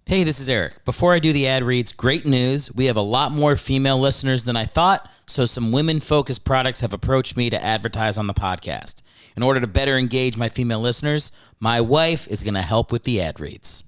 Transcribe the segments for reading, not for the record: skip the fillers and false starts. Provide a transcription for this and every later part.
Hey, this is Eric. Before I do the ad reads, great news. We have a lot more female listeners than I thought, so some women-focused products have approached me to advertise on the podcast. In order to better engage my female listeners, my wife is going to help with the ad reads.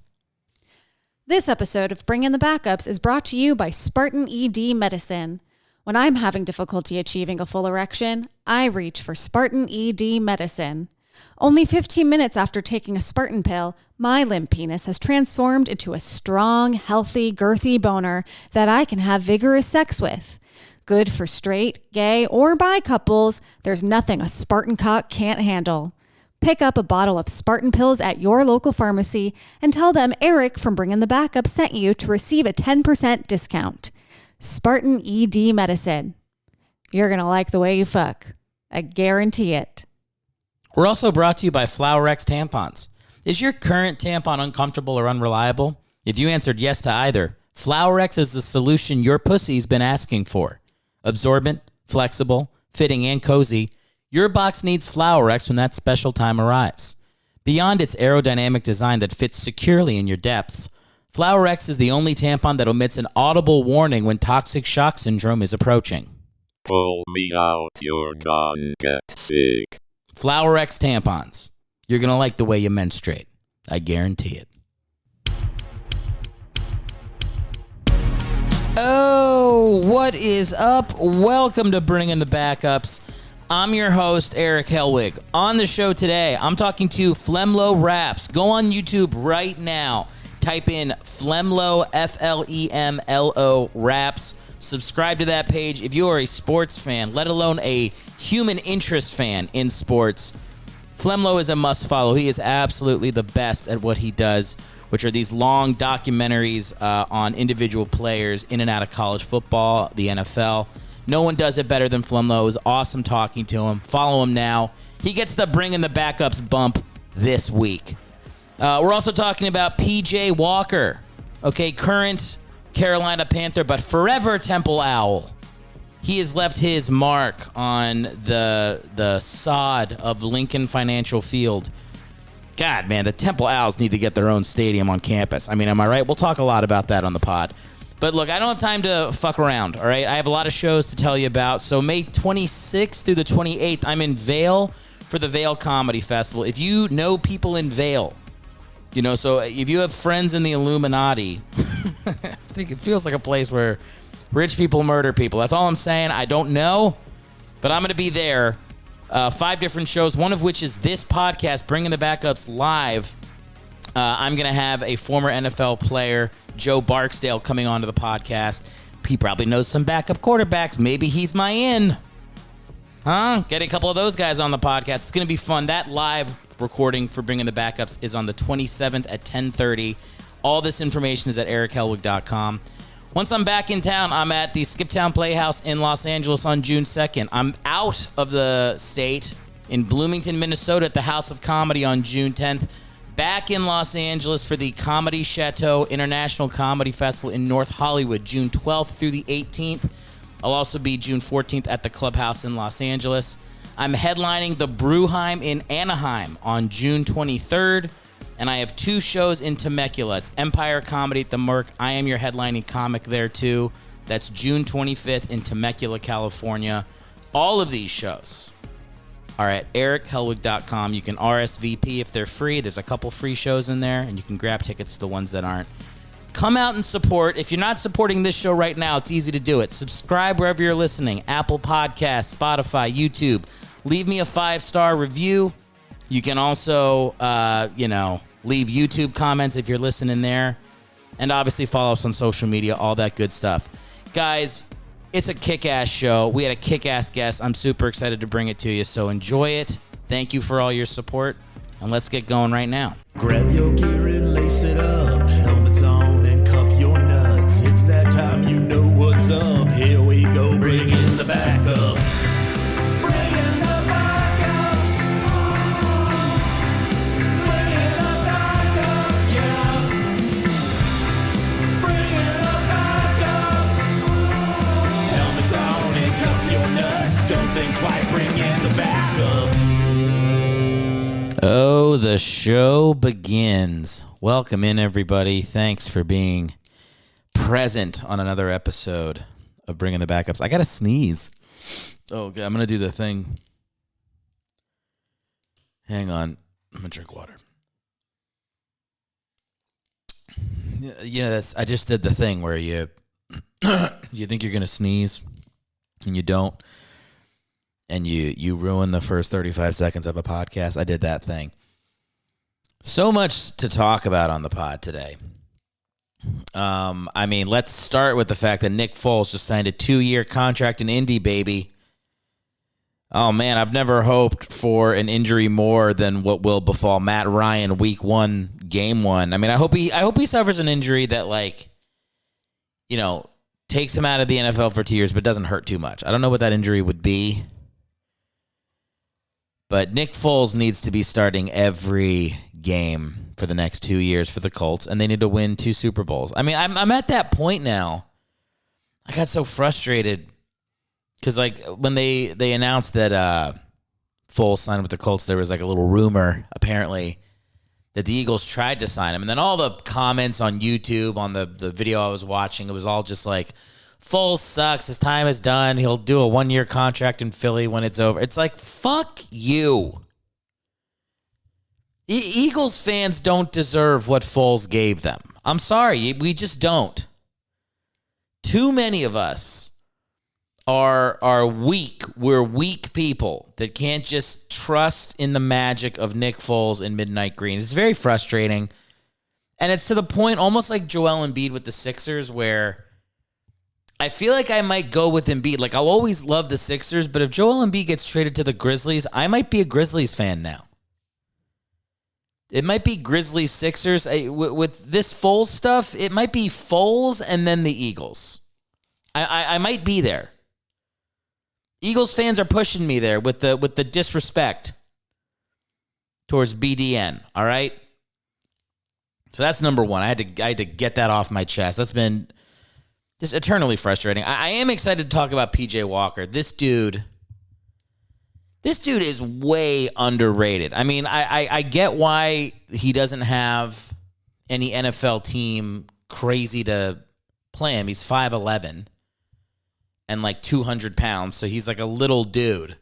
This episode of Bring in the Backups is brought to you by Spartan ED Medicine. When I'm having difficulty achieving a full erection, I reach for Spartan ED Medicine. Only 15 minutes after taking a Spartan pill, my limp penis has transformed into a strong, healthy, girthy boner that I can have vigorous sex with. Good for straight, gay, or bi couples, there's nothing a Spartan cock can't handle. Pick up a bottle of Spartan pills at your local pharmacy and tell them Eric from Bring in the Backup sent you to receive a 10% discount. Spartan ED Medicine. You're going to like the way you fuck. I guarantee it. We're also brought to you by FlemLo Raps tampons. Is your current tampon uncomfortable or unreliable? If you answered yes to either, FlemLo Raps is the solution your pussy's been asking for. Absorbent, flexible, fitting, and cozy, your box needs FlemLo Raps when that special time arrives. Beyond its aerodynamic design that fits securely in your depths, FlemLo Raps is the only tampon that omits an audible warning when toxic shock syndrome is approaching. Pull me out, you're gonna get sick. FlemLo Raps tampons. You're going to like the way you menstruate. I guarantee it. Oh, what is up? Welcome to Bring in the Backups. I'm your host, Erick Hellwig. On the show today, I'm talking to FlemLo Raps. Go on YouTube right now. Type in FlemLo, FlemLo Raps. Subscribe to that page. If you are a sports fan, let alone a human interest fan in sports, FlemLo is a must follow. He is absolutely the best at what he does, which are these long documentaries on individual players in and out of college football, the NFL. No one does it better than FlemLo. It was awesome talking to him. Follow him now. He gets the Bring in the Backups bump this week. We're also talking about P.J. Walker, current Carolina Panther, but forever Temple Owl. He has left his mark on the sod of Lincoln Financial Field. God, man, the Temple Owls need to get their own stadium on campus. I mean, am I right? We'll talk a lot about that on the pod. But look, I don't have time to fuck around, all right? I have a lot of shows to tell you about. So May 26th through the 28th, I'm in Vail for the Vail Comedy Festival. If you know people in Vail, so if you have friends in the Illuminati, I think it feels like a place where rich people murder people. That's all I'm saying. I don't know, but I'm going to be there. 5 different shows, one of which is this podcast, Bringing the Backups Live. I'm going to have a former NFL player, Joe Barksdale, coming onto the podcast. He probably knows some backup quarterbacks. Maybe he's my in. Get a couple of those guys on the podcast. It's going to be fun. That live recording for Bringing the Backups is on the 27th at 10:30. All this information is at erichellwig.com. Once I'm back in town, I'm at the Skiptown Playhouse in Los Angeles on June 2nd. I'm out of the state in Bloomington, Minnesota at the House of Comedy on June 10th. Back in Los Angeles for the Comedy Chateau International Comedy Festival in North Hollywood, June 12th through the 18th. I'll also be June 14th at the Clubhouse in Los Angeles. I'm headlining the Bruheim in Anaheim on June 23rd. And I have 2 shows in Temecula. It's Empire Comedy at the Merc. I am your headlining comic there, too. That's June 25th in Temecula, California. All of these shows are at erichellwig.com. You can RSVP if they're free. There's a couple free shows in there, and you can grab tickets to the ones that aren't. Come out and support. If you're not supporting this show right now, it's easy to do it. Subscribe wherever you're listening. Apple Podcasts, Spotify, YouTube. Leave me a 5-star review. You can also, leave YouTube comments if you're listening there. And obviously follow us on social media, all that good stuff. Guys, it's a kick-ass show. We had a kick-ass guest. I'm super excited to bring it to you, so enjoy it. Thank you for all your support, and let's get going right now. Grab your gear and lace it up. Helmets on and cup your nuts. It's that time, you know what's up. Here we go, bring in the backup. Oh, the The show begins. Welcome in, everybody. Thanks for being present on another episode of Bringing the Backups. I got to sneeze. Oh, okay, I'm going to do the thing. Hang on. I'm going to drink water. You know, I just did the thing where you think you're going to sneeze and you don't. And you ruin the first 35 seconds of a podcast. I did that thing. So much to talk about on the pod today. I mean, let's start with the fact that Nick Foles just signed a 2-year contract in Indy, baby. Oh, man, I've never hoped for an injury more than what will befall Matt Ryan week 1, game 1. I mean, I hope he suffers an injury that, like, you know, takes him out of the NFL for 2 years, but doesn't hurt too much. I don't know what that injury would be. But Nick Foles needs to be starting every game for the next 2 years for the Colts, and they need to win 2 Super Bowls. I mean, I'm at that point now. I got so frustrated because, like, when they announced that Foles signed with the Colts, there was, like, a little rumor, apparently, that the Eagles tried to sign him. And then all the comments on YouTube, on the video I was watching, it was all just like, Foles sucks. His time is done. He'll do a 1-year contract in Philly when it's over. It's like, fuck you. Eagles fans don't deserve what Foles gave them. I'm sorry. We just don't. Too many of us are weak. We're weak people that can't just trust in the magic of Nick Foles and Midnight Green. It's very frustrating. And it's to the point almost like Joel Embiid with the Sixers where I feel like I might go with Embiid. Like, I'll always love the Sixers, but if Joel Embiid gets traded to the Grizzlies, I might be a Grizzlies fan now. It might be Grizzlies, Sixers. With this Foles stuff, it might be Foles and then the Eagles. I might be there. Eagles fans are pushing me there with the disrespect towards BDN, all right? So that's number one. I had to get that off my chest. That's been just eternally frustrating. I am excited to talk about PJ Walker. This dude is way underrated. I mean, I get why he doesn't have any NFL team crazy to play him. He's 5'11" and like 200 pounds, so he's like a little dude.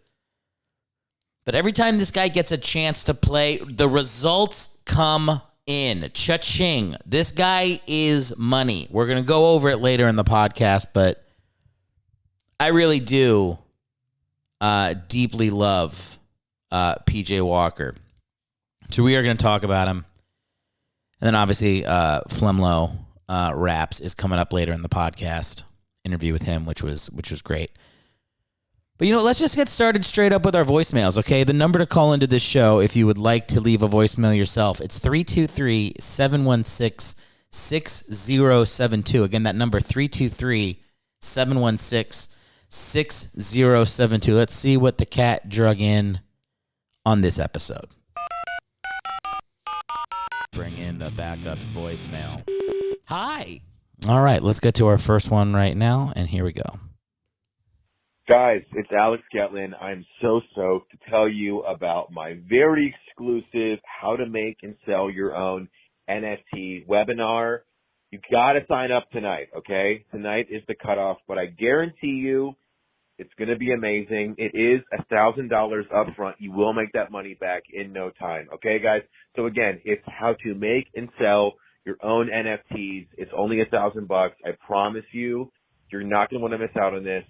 But every time this guy gets a chance to play, the results come in. Cha-ching. This guy is money. We're going to go over it later in the podcast, but I really do deeply love PJ Walker. So we are going to talk about him. And then obviously FlemLo Raps is coming up later in the podcast. Interview with him, which was great. But, you know, let's just get started straight up with our voicemails, okay? The number to call into this show if you would like to leave a voicemail yourself, it's 323-716-6072. Again, that number, 323-716-6072. Let's see what the cat drug in on this episode. Bring in the backups voicemail. Hi. All right, let's get to our first one right now, and here we go. Guys, it's Alex Getlin. I'm so stoked to tell you about my very exclusive How to Make and Sell Your Own NFT webinar. You got to sign up tonight, okay? Tonight is the cutoff, but I guarantee you it's going to be amazing. It is $1,000 up front. You will make that money back in no time, okay, guys? So, again, it's how to make and sell your own NFTs. It's only $1,000. I promise you, you're not going to want to miss out on this.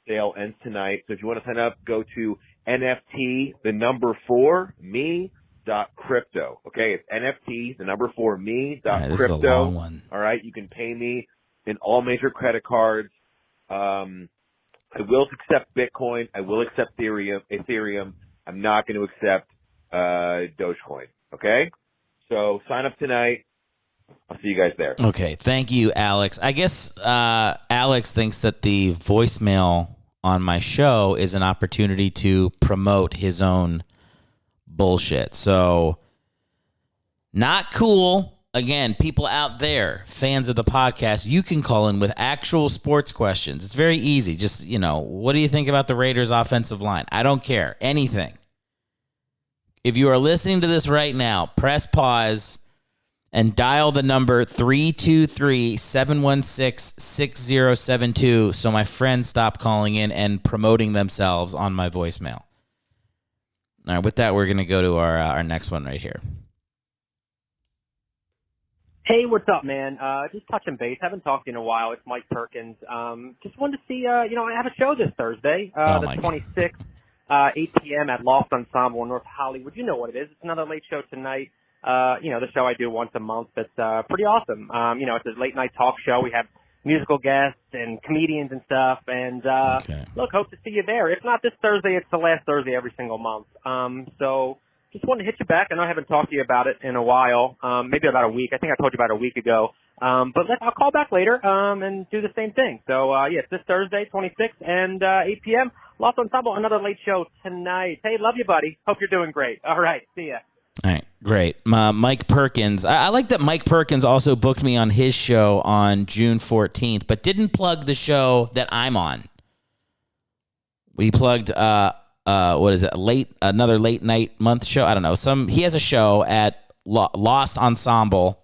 Sale ends tonight. So if you want to sign up, go to NFT4me.crypto. Okay, it's NFT4me.crypto. This is a long one. All right, you can pay me in all major credit cards. I will accept Bitcoin. I will accept Ethereum. I'm not going to accept Dogecoin. Okay, so sign up tonight. I'll see you guys there. Okay, thank you, Alex. I guess Alex thinks that the voicemail on my show is an opportunity to promote his own bullshit. So, not cool. Again, people out there, fans of the podcast, you can call in with actual sports questions. It's very easy. Just, you know, what do you think about the Raiders' offensive line? I don't care. Anything. if you are listening to this right now, press pause and dial the number 323-716-6072 so my friends stop calling in and promoting themselves on my voicemail. All right, with that, we're going to go to our next one right here. Hey, what's up, man? Just touching base. Haven't talked to you in a while. It's Mike Perkins. Just wanted to see, I have a show this Thursday, the 26th, 8 p.m. at Loft Ensemble in North Hollywood. You know what it is. It's another late show tonight. The show I do once a month. It's pretty awesome. It's a late night talk show. We have musical guests and comedians and stuff. And look, hope to see you there. If not this Thursday, it's the last Thursday every single month. So just wanted to hit you back. I know I haven't talked to you about it in a while, maybe about a week. I think I told you about a week ago. But I'll call back later and do the same thing. So, it's this Thursday, 26th, and 8 p.m. Lost Ensemble, another late show tonight. Hey, love you, buddy. Hope you're doing great. All right, see ya. All right, great. Mike Perkins. I like that Mike Perkins also booked me on his show on June 14th, but didn't plug the show that I'm on. We plugged, what is it, another late night month show? I don't know. He has a show at Lost Ensemble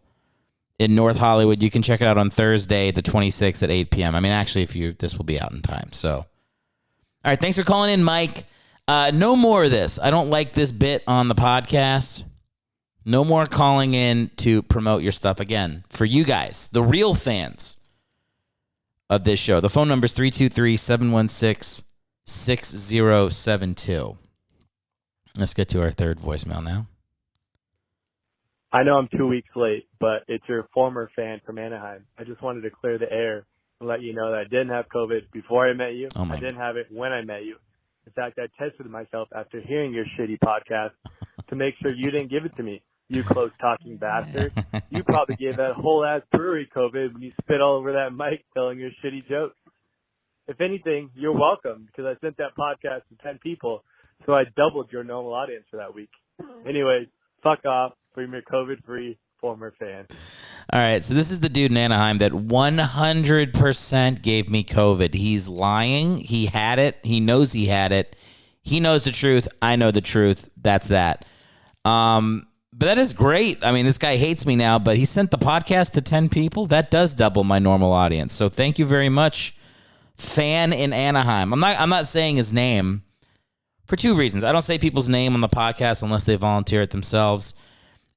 in North Hollywood. You can check it out on Thursday, the 26th at 8 p.m. I mean, actually, this will be out in time. So, all right, thanks for calling in, Mike. No more of this. I don't like this bit on the podcast. No more calling in to promote your stuff again. For you guys, the real fans of this show, the phone number is 323-716-6072. Let's get to our third voicemail now. I know I'm 2 weeks late, but it's your former fan from Anaheim. I just wanted to clear the air and let you know that I didn't have COVID before I met you. I didn't have it when I met you. In fact, I tested myself after hearing your shitty podcast to make sure you didn't give it to me, you close-talking bastard. You probably gave that whole-ass brewery COVID when you spit all over that mic telling your shitty jokes. If anything, you're welcome, because I sent that podcast to 10 people, so I doubled your normal audience for that week. Anyways, fuck off from your COVID-free former fan. All right, so this is the dude in Anaheim that 100% gave me COVID. He's lying. He had it. He knows he had it. He knows the truth. I know the truth. That's that. But that is great. I mean, this guy hates me now, but he sent the podcast to 10 people. That does double my normal audience. So thank you very much, fan in Anaheim. I'm not saying his name for two reasons. I don't say people's name on the podcast unless they volunteer it themselves.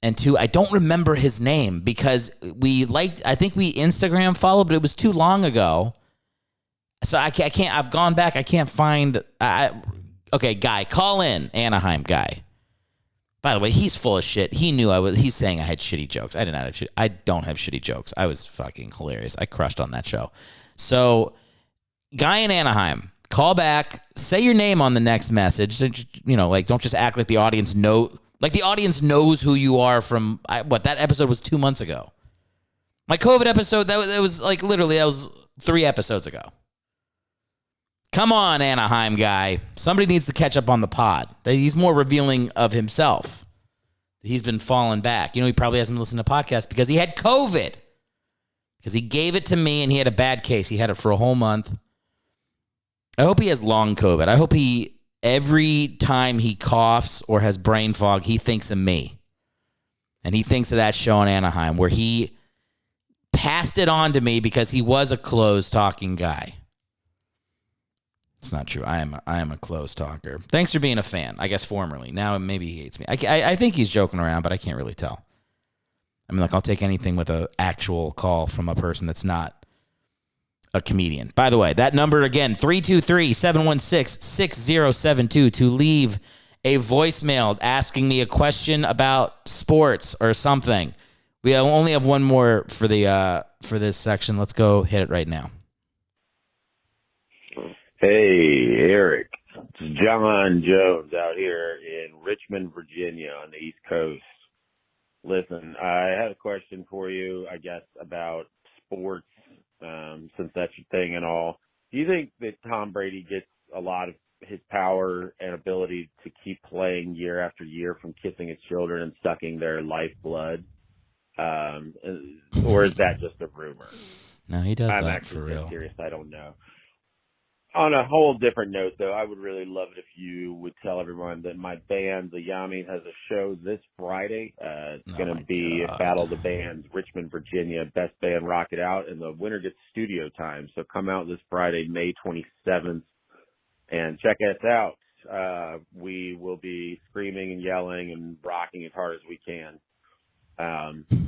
And two, I don't remember his name because I think we Instagram followed, but it was too long ago. So I can't, I've gone back. I can't find, okay, guy, call in, Anaheim guy. By the way, he's full of shit. He's saying I had shitty jokes. I did not have shitty, I don't have shitty jokes. I was fucking hilarious. I crushed on that show. So, guy in Anaheim, call back, say your name on the next message. Don't just act like the audience knows who you are from, that episode was 2 months ago. My COVID episode, that was 3 episodes ago. Come on, Anaheim guy. Somebody needs to catch up on the pod. He's more revealing of himself. He's been falling back. He probably hasn't listened to podcasts because he had COVID. Because he gave it to me and he had a bad case. He had it for a whole month. I hope he has long COVID. I hope every time he coughs or has brain fog, he thinks of me. And he thinks of that show in Anaheim where he passed it on to me because he was a closed talking guy. It's not true. I am a closed talker. Thanks for being a fan, I guess formerly. Now maybe he hates me. I think he's joking around, but I can't really tell. I mean, I'll take anything with an actual call from a person that's not a comedian. By the way, that number again, 323-716-6072 to leave a voicemail asking me a question about sports or something. We only have one more for this section. Let's go hit it right now. Hey, Eric. It's John Jones out here in Richmond, Virginia on the East Coast. Listen, I had a question for you, I guess, about sports, since that's your thing and all. Do you think that Tom Brady gets a lot of his power and ability to keep playing year after year from kissing his children and sucking their lifeblood? Or is that just a rumor? No, he does I'm that actually for real. Curious. I don't know. On a whole different note, though, I would really love it if you would tell everyone that my band, The Yummies, has a show this Friday. It's going to be Battle of the Bands, Richmond, Virginia, Best Band Rock It Out, and the winner gets studio time. So come out this Friday, May 27th, and check us out. We will be screaming and yelling and rocking as hard as we can.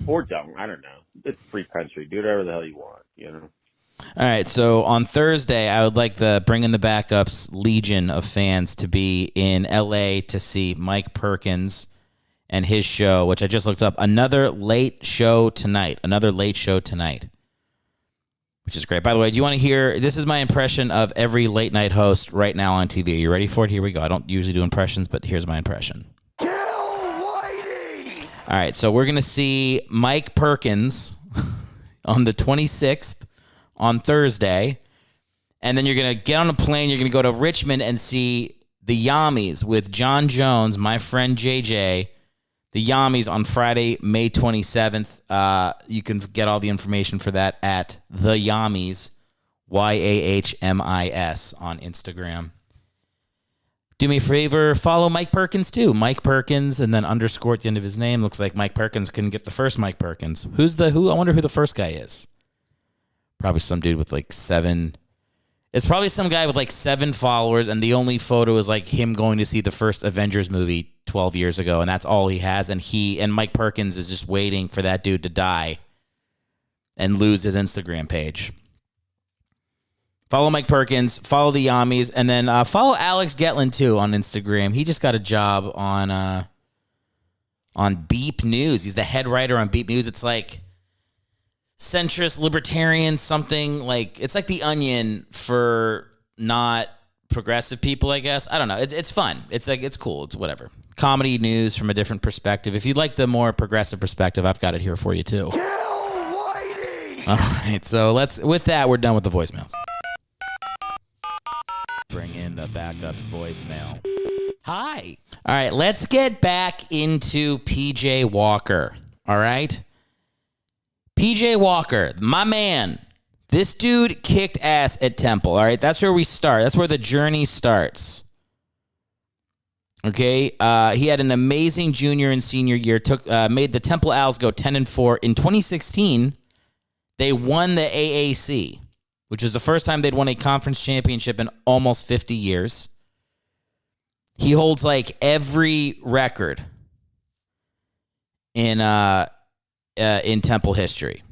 Or don't. I don't know. It's free country. Do whatever the hell you want, you know? All right, so on Thursday, I would like the Bring in the Backups legion of fans to be in L.A. to see Mike Perkins and his show, which I just looked up. Another late show tonight, which is great. By the way, do you want to hear, this is my impression of every late night host right now on TV. Are you ready for it? Here we go. I don't usually do impressions, but here's my impression. Kill Whitey! All right, so we're going to see Mike Perkins on the 26th. On Thursday, and then you're going to get on a plane, you're going to go to Richmond and see the Yummies with John Jones, my friend JJ, the Yummies on Friday, May 27th. You can get all the information for that at the Yummies, YAHMIS on Instagram. Do me a favor, follow Mike Perkins too. Mike Perkins and then underscore at the end of his name. Looks like Mike Perkins couldn't get the first Mike Perkins. Who? I wonder who the first guy is. Probably some dude with like 7. It's probably some guy with like 7 followers, and the only photo is like him going to see the first Avengers movie 12 years ago, and that's all he has. And Mike Perkins is just waiting for that dude to die and lose his Instagram page. Follow Mike Perkins, follow the Yummies, and then follow Alex Getland too on Instagram. He just got a job on Beep News. He's the head writer on Beep News. It's like centrist, libertarian, something like, it's like The Onion for not progressive people, I guess. I don't know. It's fun. It's like, it's cool. It's whatever. Comedy news from a different perspective. If you'd like the more progressive perspective, I've got it here for you too. Kill Whitey! All right. So with that, we're done with the voicemails. Bring in the backups voicemail. Hi. All right. Let's get back into PJ Walker. All right. PJ Walker, my man, this dude kicked ass at Temple, all right? That's where we start. That's where the journey starts. Okay? He had an amazing junior and senior year, made the Temple Owls go 10-4. In 2016, they won the AAC, which is the first time they'd won a conference championship in almost 50 years. He holds like every record in Temple history.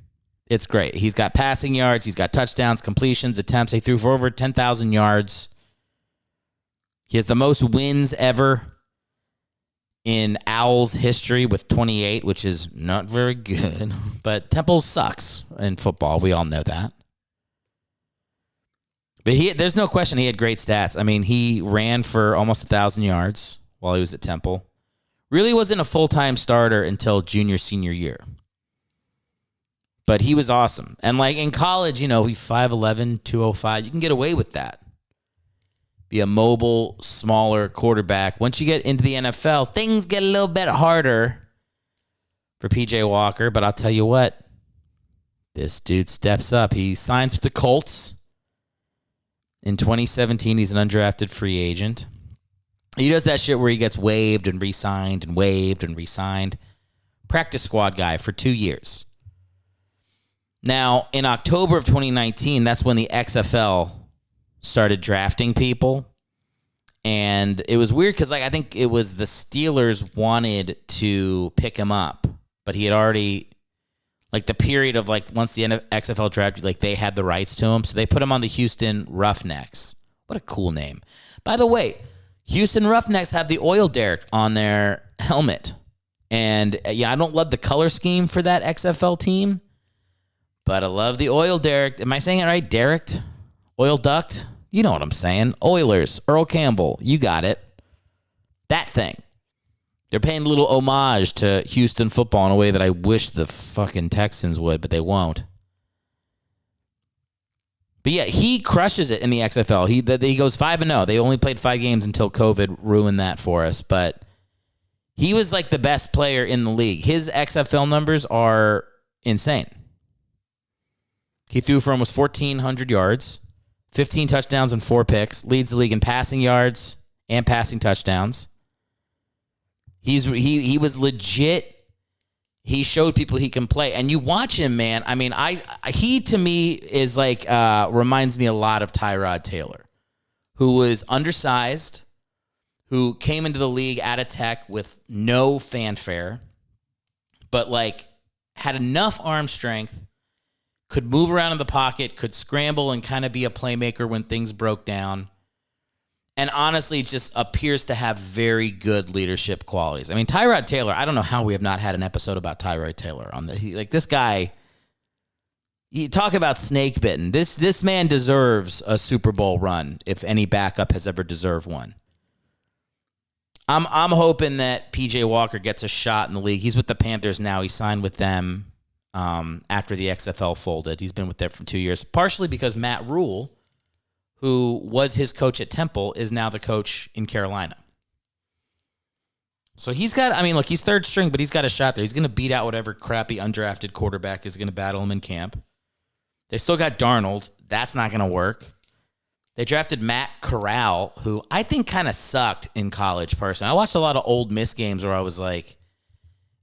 It's great. He's got passing yards. He's got touchdowns, completions, attempts. He threw for over 10,000 yards. He has the most wins ever in Owls history with 28, which is not very good. But Temple sucks in football. We all know that. But there's no question he had great stats. I mean, he ran for almost 1,000 yards while he was at Temple. Really wasn't a full-time starter until junior, senior year. But he was awesome. And like in college, you know, he's 5'11", 205. You can get away with that. Be a mobile, smaller quarterback. Once you get into the NFL, things get a little bit harder for PJ Walker. But I'll tell you what, this dude steps up. He signs with the Colts. In 2017, he's an undrafted free agent. He does that shit where he gets waived and re-signed and waived and re-signed. Practice squad guy for 2 years. Now, in October of 2019, that's when the XFL started drafting people. And it was weird because I think it was the Steelers wanted to pick him up. But he had already, the period of, once the XFL drafted, they had the rights to him. So they put him on the Houston Roughnecks. What a cool name. By the way, Houston Roughnecks have the oil derrick on their helmet. And, I don't love the color scheme for that XFL team. But I love the oil derrick. Am I saying it right? Derricked? Oil duct? You know what I'm saying. Oilers. Earl Campbell. You got it. That thing. They're paying a little homage to Houston football in a way that I wish the fucking Texans would, but they won't. But yeah, he crushes it in the XFL. He goes 5-0. They only played 5 games until COVID ruined that for us. But he was the best player in the league. His XFL numbers are insane. He threw for almost 1,400 yards, 15 touchdowns and 4 picks. Leads the league in passing yards and passing touchdowns. He was legit. He showed people he can play. And you watch him, man. I mean, he to me is like, reminds me a lot of Tyrod Taylor, who was undersized, who came into the league out of Tech with no fanfare, but like had enough arm strength, could move around in the pocket, could scramble and kind of be a playmaker when things broke down, and honestly just appears to have very good leadership qualities. I mean, Tyrod Taylor, I don't know how we have not had an episode about Tyrod Taylor on this guy. You talk about snake bitten. This man deserves a Super Bowl run if any backup has ever deserved one. I'm hoping that PJ Walker gets a shot in the league. He's with the Panthers now. He signed with them after the XFL folded. He's been with them for 2 years, partially because Matt Rule, who was his coach at Temple, is now the coach in Carolina. So he's got, I mean, look, he's third string, but he's got a shot there. He's going to beat out whatever crappy undrafted quarterback is going to battle him in camp. They still got Darnold. That's not going to work. They drafted Matt Corral, who I think kind of sucked in college personally. I watched a lot of Ole Miss games where I was like,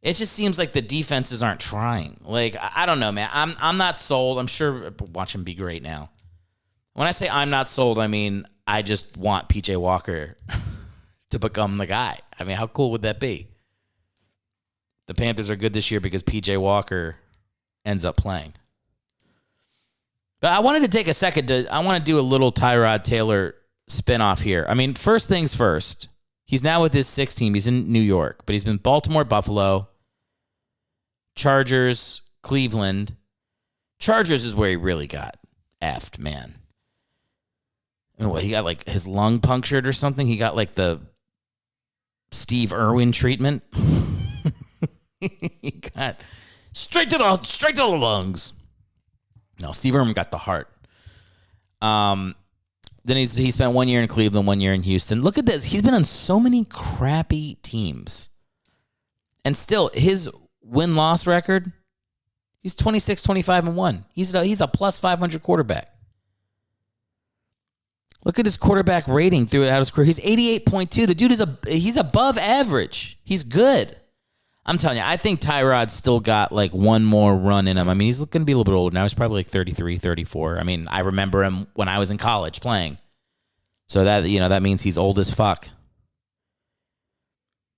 it just seems like the defenses aren't trying. Like, I don't know, man. I'm not sold. I'm sure watch him be great now. When I say I'm not sold, I mean I just want PJ Walker to become the guy. I mean, how cool would that be? The Panthers are good this year because PJ Walker ends up playing. But I wanted to take a second I want to do a little Tyrod Taylor spinoff here. I mean, first things first. He's now with his sixth team. He's in New York, but he's been Baltimore, Buffalo, Chargers, Cleveland. Chargers is where he really got effed, man. I mean, what, he got like his lung punctured or something? He got like the Steve Irwin treatment. He got straight to the lungs. No, Steve Irwin got the heart. Then he spent 1 year in Cleveland, 1 year in Houston. Look at this. He's been on so many crappy teams. And still, his win-loss record, he's 26-25-1. He's a plus 500 quarterback. Look at his quarterback rating throughout his career. He's 88.2. The dude he's above average. He's good. I'm telling you, I think Tyrod's still got like one more run in him. I mean, he's going to be a little bit older now. He's probably like 33, 34. I mean, I remember him when I was in college playing. So that means he's old as fuck.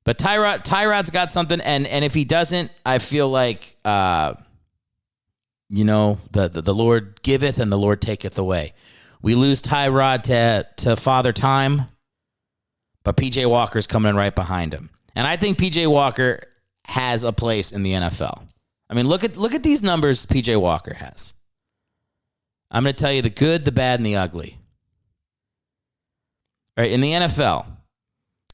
But Tyrod's got something, and if he doesn't, I feel like the Lord giveth and the Lord taketh away. We lose Tyrod to Father Time, but PJ Walker's coming in right behind him. And I think PJ Walker has a place in the NFL. I mean, look at these numbers PJ Walker has. I'm going to tell you the good, the bad, and the ugly. All right, in the NFL,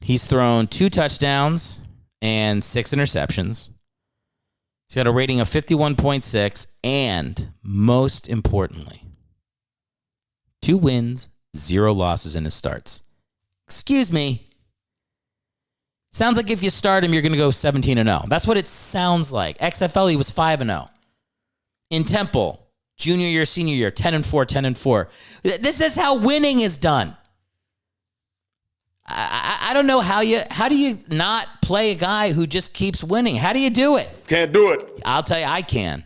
he's thrown 2 touchdowns and 6 interceptions. He's got a rating of 51.6, and most importantly, 2 wins, 0 losses in his starts. Excuse me. Sounds like if you start him, you're going to go 17-0. That's what it sounds like. XFL, he was 5-0. In Temple, junior year, senior year, 10-4, 10-4. This is how winning is done. I don't know how do you not play a guy who just keeps winning? How do you do it? Can't do it. I'll tell you, I can.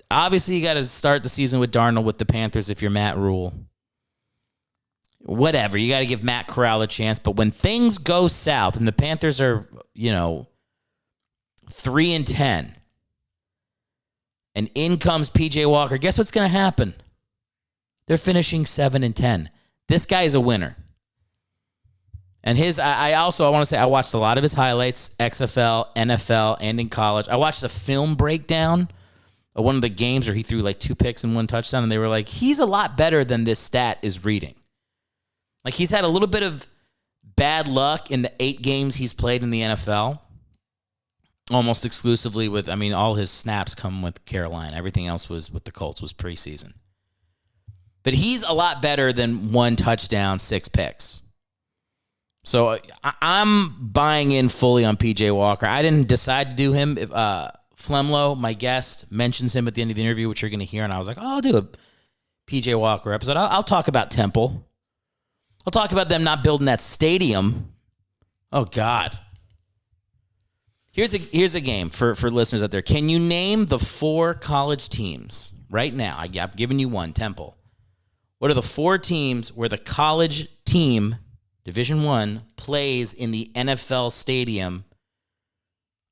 Obviously, you got to start the season with Darnold with the Panthers if you're Matt Rule. Whatever, you got to give Matt Corral a chance. But when things go south and the Panthers are, 3-10, and in comes PJ Walker, guess what's going to happen? They're finishing 7-10. This guy is a winner. And I want to say I watched a lot of his highlights, XFL, NFL, and in college. I watched a film breakdown of one of the games where he threw like 2 picks and 1 touchdown, and they were like, he's a lot better than this stat is reading. Like, he's had a little bit of bad luck in the 8 games he's played in the NFL, almost exclusively all his snaps come with Carolina. Everything else was with the Colts, was preseason. But he's a lot better than 1 touchdown, 6 picks. So I'm buying in fully on PJ Walker. I didn't decide to do him. FlemLo, my guest, mentions him at the end of the interview, which you're going to hear, and I was like, oh, I'll do it. PJ Walker episode. I'll talk about Temple. I'll talk about them not building that stadium. Oh, God. Here's a game for listeners out there. Can you name the 4 college teams right now? I've given you one, Temple. What are the 4 teams where the college team, Division I, plays in the NFL stadium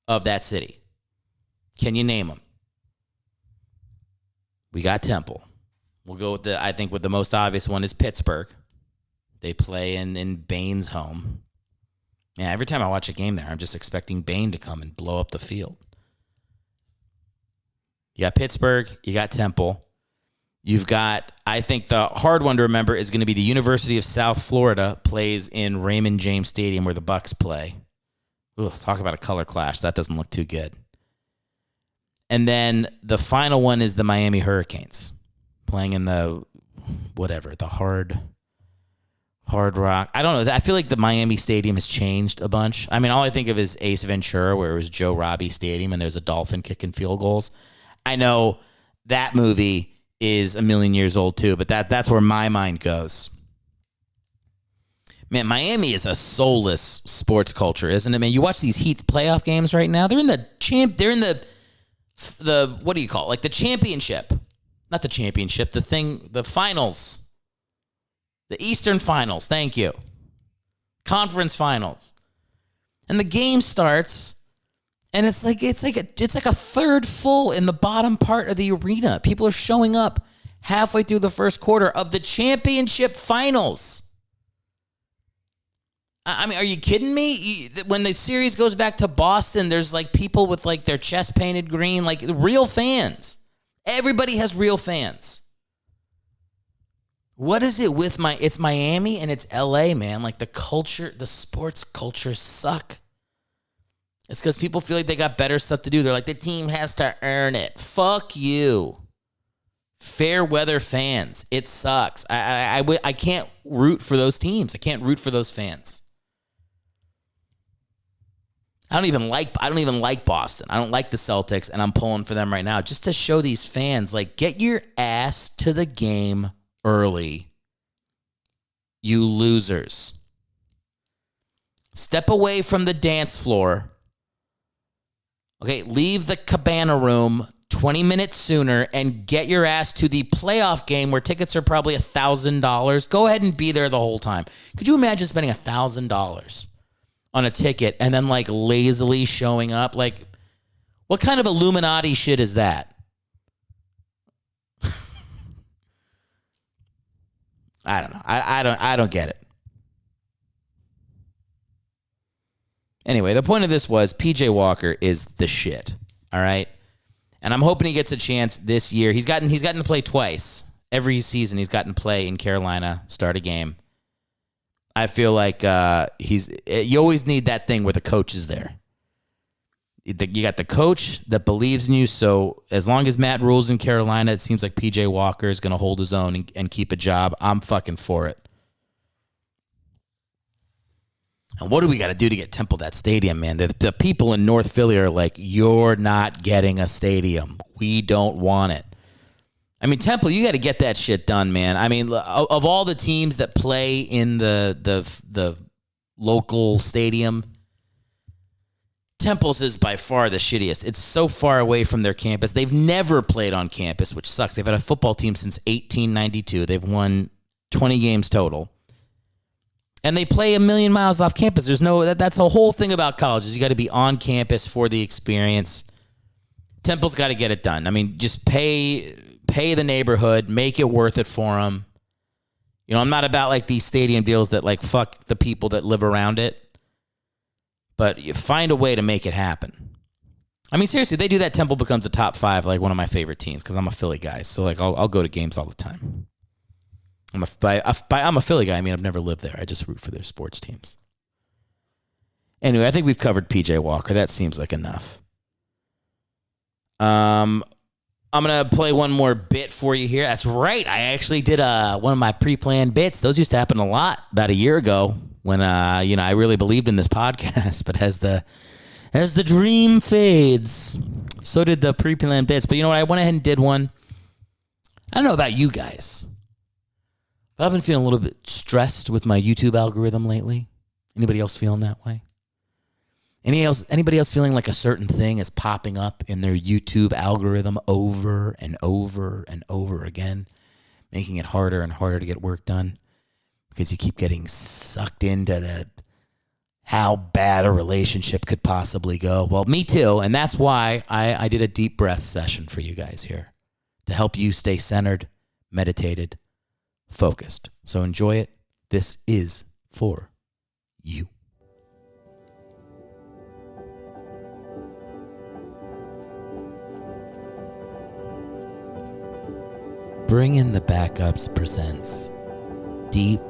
of that city? Can you name them? We got Temple. We'll go with the most obvious one is Pittsburgh. They play in Bain's home. Man, every time I watch a game there, I'm just expecting Bain to come and blow up the field. You got Pittsburgh. You got Temple. You've got, I think the hard one to remember is going to be the University of South Florida plays in Raymond James Stadium where the Bucks play. Ooh, talk about a color clash. That doesn't look too good. And then the final one is the Miami Hurricanes playing in the Hard Rock. I don't know. I feel like the Miami Stadium has changed a bunch. I mean, all I think of is Ace Ventura, where it was Joe Robbie Stadium, and there's a dolphin kicking field goals. I know that movie is a million years old too, but that's where my mind goes. Man, Miami is a soulless sports culture, isn't it? Man, you watch these Heat playoff games right now. They're in the what do you call it? Like the championship, not the championship. The finals. The Eastern Finals, thank you. Conference Finals. And the game starts, and it's like a third full in the bottom part of the arena. People are showing up halfway through the first quarter of the championship finals. I mean, are you kidding me? When the series goes back to Boston, there's like people with like their chest painted green, like real fans. Everybody has real fans. What is it with it's Miami and it's LA, man. Like the sports cultures suck. It's because people feel like they got better stuff to do. They're like, the team has to earn it. Fuck you. Fair weather fans. It sucks. I can't root for those teams. I can't root for those fans. I don't even like Boston. I don't like the Celtics, and I'm pulling for them right now just to show these fans, like, get your ass to the game early, you losers. Step away from the dance floor. Okay, leave the cabana room 20 minutes sooner and get your ass to the playoff game where tickets are probably $1,000. Go ahead and be there the whole time. Could you imagine spending $1,000 on a ticket and then like lazily showing up? Like, what kind of Illuminati shit is that? I don't know. I don't get it. Anyway, the point of this was PJ Walker is the shit. All right. And I'm hoping he gets a chance this year. He's gotten to play twice. Every season he's gotten to play in Carolina, start a game. I feel like you always need that thing where the coach is there. You got the coach that believes in you, so as long as Matt rules in Carolina, it seems like PJ Walker is going to hold his own and keep a job. I'm fucking for it. And what do we got to do to get Temple that stadium, man? The people in North Philly are like, you're not getting a stadium. We don't want it. I mean, Temple, you got to get that shit done, man. I mean, of all the teams that play in the local stadium, Temple's is by far the shittiest. It's so far away from their campus. They've never played on campus, which sucks. They've had a football team since 1892. They've won 20 games total. And they play a million miles off campus. That's the whole thing about colleges. You got to be on campus for the experience. Temple's got to get it done. I mean, just pay the neighborhood, make it worth it for them. You know, I'm not about like these stadium deals that like fuck the people that live around it. But you find a way to make it happen. I mean, seriously, they do that, Temple becomes a top 5, like one of my favorite teams, because I'm a Philly guy. So like, I'll go to games all the time. I'm a Philly guy. I mean, I've never lived there. I just root for their sports teams. Anyway, I think we've covered PJ Walker. That seems like enough. I'm going to play one more bit for you here. That's right. I actually did one of my pre-planned bits. Those used to happen a lot about a year ago when I really believed in this podcast. But as the dream fades, so did the pre-planned bits. But you know what? I went ahead and did one. I don't know about you guys, but I've been feeling a little bit stressed with my YouTube algorithm lately. Anybody else feeling that way? Anybody else feeling like a certain thing is popping up in their YouTube algorithm over and over and over again, making it harder and harder to get work done because you keep getting sucked into how bad a relationship could possibly go? Well, me too, and that's why I did a deep breath session for you guys here to help you stay centered, meditated, focused. So enjoy it. This is for you. Bring in the Backups presents Deep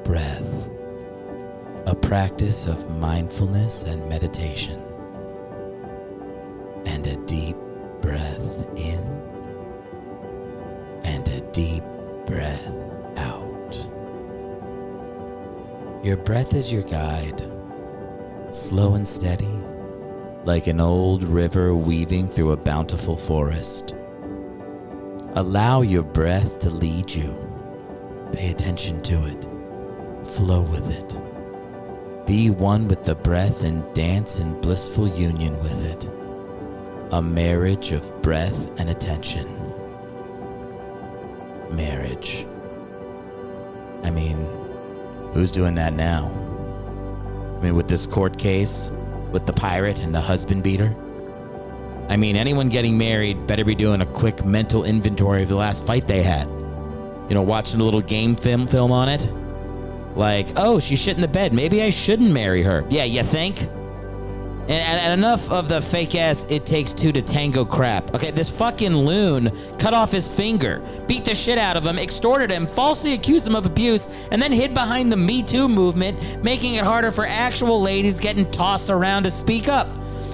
Breath, a practice of mindfulness and meditation, and a deep breath in and a deep breath out. Your breath is your guide, slow and steady, like an old river weaving through a bountiful forest. Allow your breath to lead you. Pay attention to it. Flow with it. Be one with the breath and dance in blissful union with it. A marriage of breath and attention. Marriage. I mean, who's doing that now? I mean, with this court case, with the pirate and the husband beater? I mean, anyone getting married better be doing a quick mental inventory of the last fight they had. You know, watching a little game film on it. Like, oh, she's shit in the bed. Maybe I shouldn't marry her. Yeah, you think? And enough of the fake-ass it takes two to tango crap. Okay, this fucking loon cut off his finger, beat the shit out of him, extorted him, falsely accused him of abuse, and then hid behind the Me Too movement, making it harder for actual ladies getting tossed around to speak up.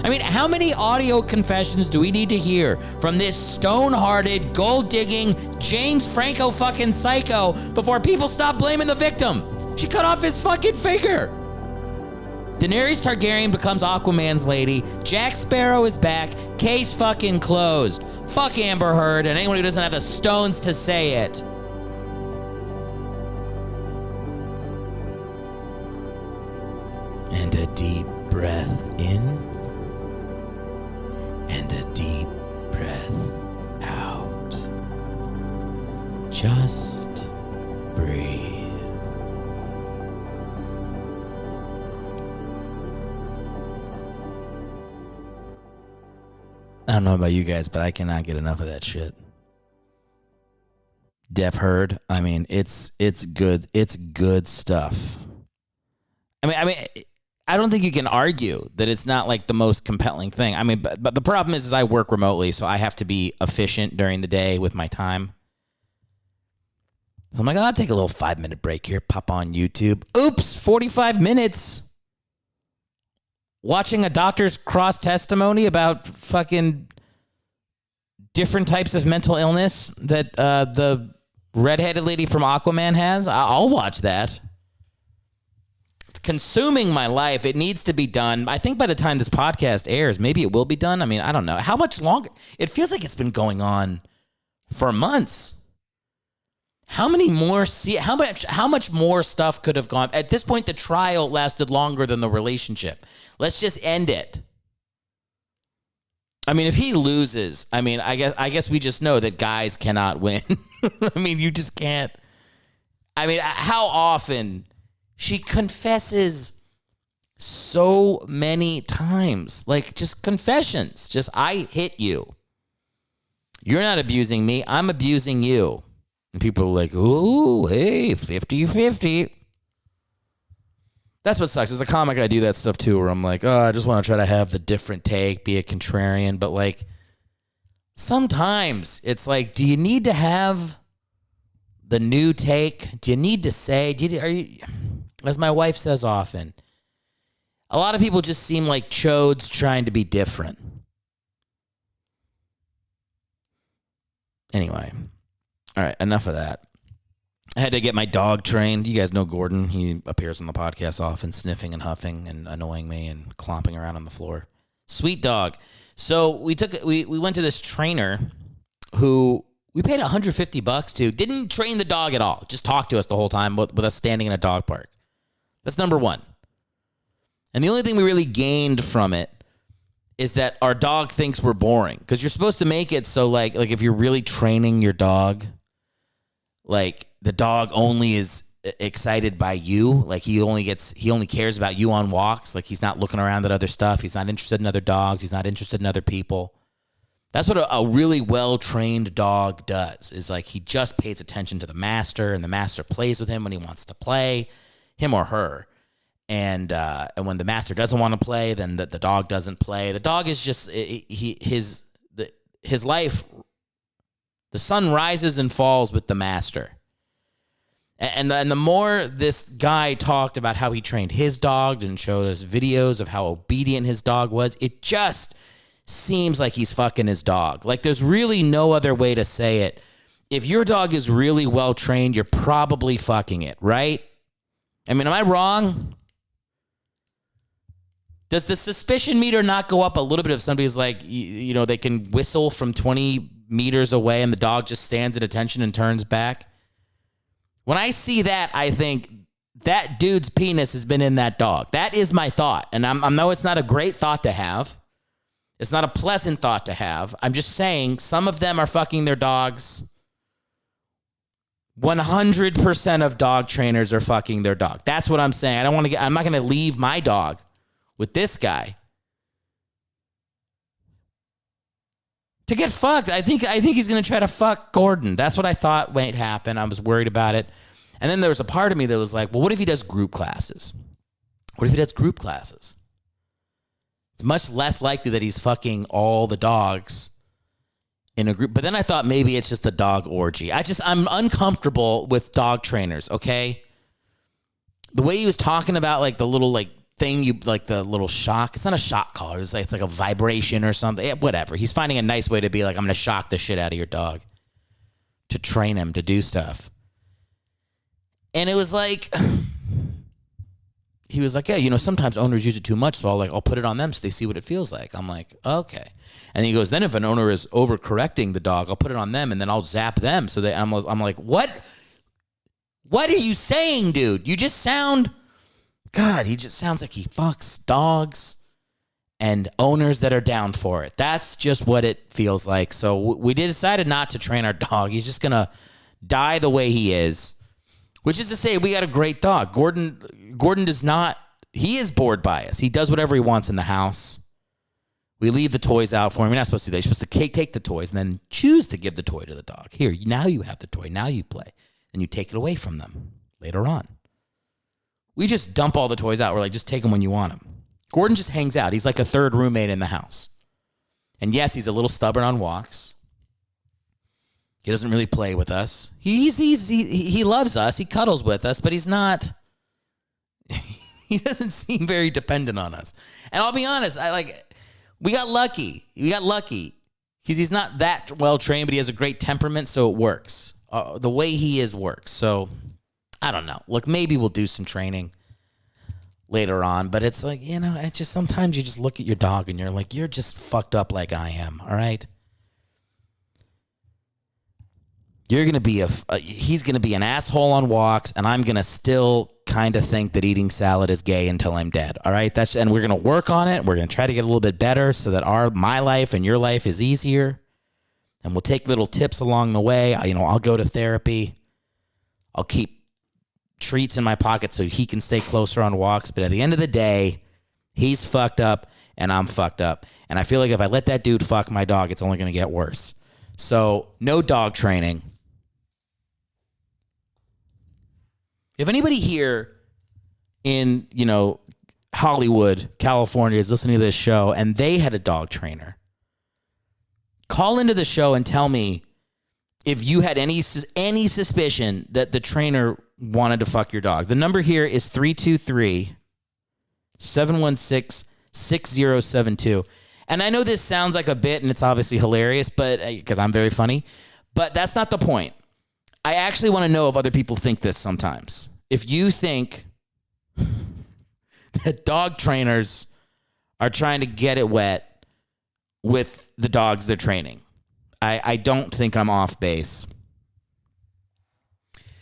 I mean, how many audio confessions do we need to hear from this stone-hearted, gold-digging, James Franco fucking psycho before people stop blaming the victim? She cut off his fucking finger. Daenerys Targaryen becomes Aquaman's lady. Jack Sparrow is back. Case fucking closed. Fuck Amber Heard and anyone who doesn't have the stones to say it. And a deep breath in. And a deep breath out. Just breathe. I don't know about you guys, but I cannot get enough of that shit. Deaf Heard, I mean, it's good. It's good stuff. I mean, I don't think you can argue that it's not like the most compelling thing. I mean, but the problem is I work remotely, so I have to be efficient during the day with my time. So I'm like, I'll take a little 5-minute break here, pop on YouTube. Oops, 45 minutes. Watching a doctor's cross testimony about fucking different types of mental illness that the redheaded lady from Aquaman has. I'll watch that. It's consuming my life. It needs to be done. I think by the time this podcast airs, maybe it will be done. I mean, I don't know. How much longer? It feels like it's been going on for months. How much more stuff could have gone? At this point, the trial lasted longer than the relationship. Let's just end it. I mean, if he loses, I mean, I guess we just know that guys cannot win. I mean, you just can't. I mean, how often she confesses so many times, like just confessions, just I hit you. You're not abusing me. I'm abusing you. And people are like, ooh, hey, 50-50. That's what sucks. As a comic, I do that stuff too, where I'm like, oh, I just want to try to have the different take, be a contrarian. But like, sometimes it's like, do you need to have the new take? Do you need to say, as my wife says often, a lot of people just seem like chodes trying to be different. Anyway, all right, enough of that. I had to get my dog trained. You guys know Gordon. He appears on the podcast often, sniffing and huffing and annoying me and clomping around on the floor. Sweet dog. So we went to this trainer who We paid $150 to, didn't train the dog at all. Just talked to us the whole time with us standing in a dog park. That's number one. And the only thing we really gained from it is that our dog thinks we're boring. Because you're supposed to make it so like if you're really training your dog, like the dog only is excited by you. Like he only cares about you on walks. Like he's not looking around at other stuff. He's not interested in other dogs. He's not interested in other people. That's what a really well-trained dog does, is like he just pays attention to the master, and the master plays with him when he wants to play, him or her. And when the master doesn't want to play, then the dog doesn't play. The dog is just his life. The sun rises and falls with the master. And the more this guy talked about how he trained his dog and showed us videos of how obedient his dog was, it just seems like he's fucking his dog. Like there's really no other way to say it. If your dog is really well trained, you're probably fucking it, right? I mean, am I wrong? Does the suspicion meter not go up a little bit if somebody's like, you know, they can whistle from 20 meters away and the dog just stands at attention and turns back? When I see that, I think that dude's penis has been in that dog. That is my thought. And I know it's not a great thought to have. It's not a pleasant thought to have. I'm just saying some of them are fucking their dogs. 100% of dog trainers are fucking their dog. That's what I'm saying. I'm not going to leave my dog with this guy to get fucked. I think he's going to try to fuck Gordon. That's what I thought might happen. I was worried about it. And then there was a part of me that was like, well, what if he does group classes? What if he does group classes? It's much less likely that he's fucking all the dogs in a group. But then I thought maybe it's just a dog orgy. I'm uncomfortable with dog trainers, okay? The way he was talking about like the little like thing, the little shock. It's not a shock collar. It's like a vibration or something. Yeah, whatever. He's finding a nice way to be like, I'm going to shock the shit out of your dog to train him to do stuff. And it was like, he was like, yeah, you know, sometimes owners use it too much, so I'll put it on them so they see what it feels like. I'm like, okay. And he goes, then if an owner is overcorrecting the dog, I'll put it on them and then I'll zap them. So I'm like, what? What are you saying, dude? You just sound, God, he just sounds like he fucks dogs and owners that are down for it. That's just what it feels like. So we decided not to train our dog. He's just going to die the way he is, which is to say we got a great dog. Gordon does not, he is bored by us. He does whatever he wants in the house. We leave the toys out for him. You're not supposed to do that. You're supposed to take the toys and then choose to give the toy to the dog. Here, now you have the toy. Now you play. And you take it away from them later on. We just dump all the toys out. We're like, just take them when you want them. Gordon just hangs out. He's like a third roommate in the house. And yes, he's a little stubborn on walks. He doesn't really play with us. He loves us. He cuddles with us, but he's not. He doesn't seem very dependent on us. And I'll be honest, we got lucky. He's not that well trained, but he has a great temperament, so it works. The way he is works. So I don't know. Look, maybe we'll do some training later on, but it's like, you know, it's just sometimes you just look at your dog and you're like, you're just fucked up like I am. All right. You're going to be he's going to be an asshole on walks, and I'm going to still kind of think that eating salad is gay until I'm dead. All right. And we're going to work on it. We're going to try to get a little bit better so that my life and your life is easier. And we'll take little tips along the way. I'll go to therapy. I'll keep treats in my pocket so he can stay closer on walks. But at the end of the day, he's fucked up and I'm fucked up. And I feel like if I let that dude fuck my dog, it's only going to get worse. So no dog training. If anybody here in, Hollywood, California is listening to this show and they had a dog trainer, call into the show and tell me if you had any suspicion that the trainer wanted to fuck your dog. The number here is 323-716-6072. And I know this sounds like a bit and it's obviously hilarious, but because I'm very funny, but that's not the point. I actually want to know if other people think this sometimes. If you think that dog trainers are trying to get it wet with the dogs they're training. I don't think I'm off base.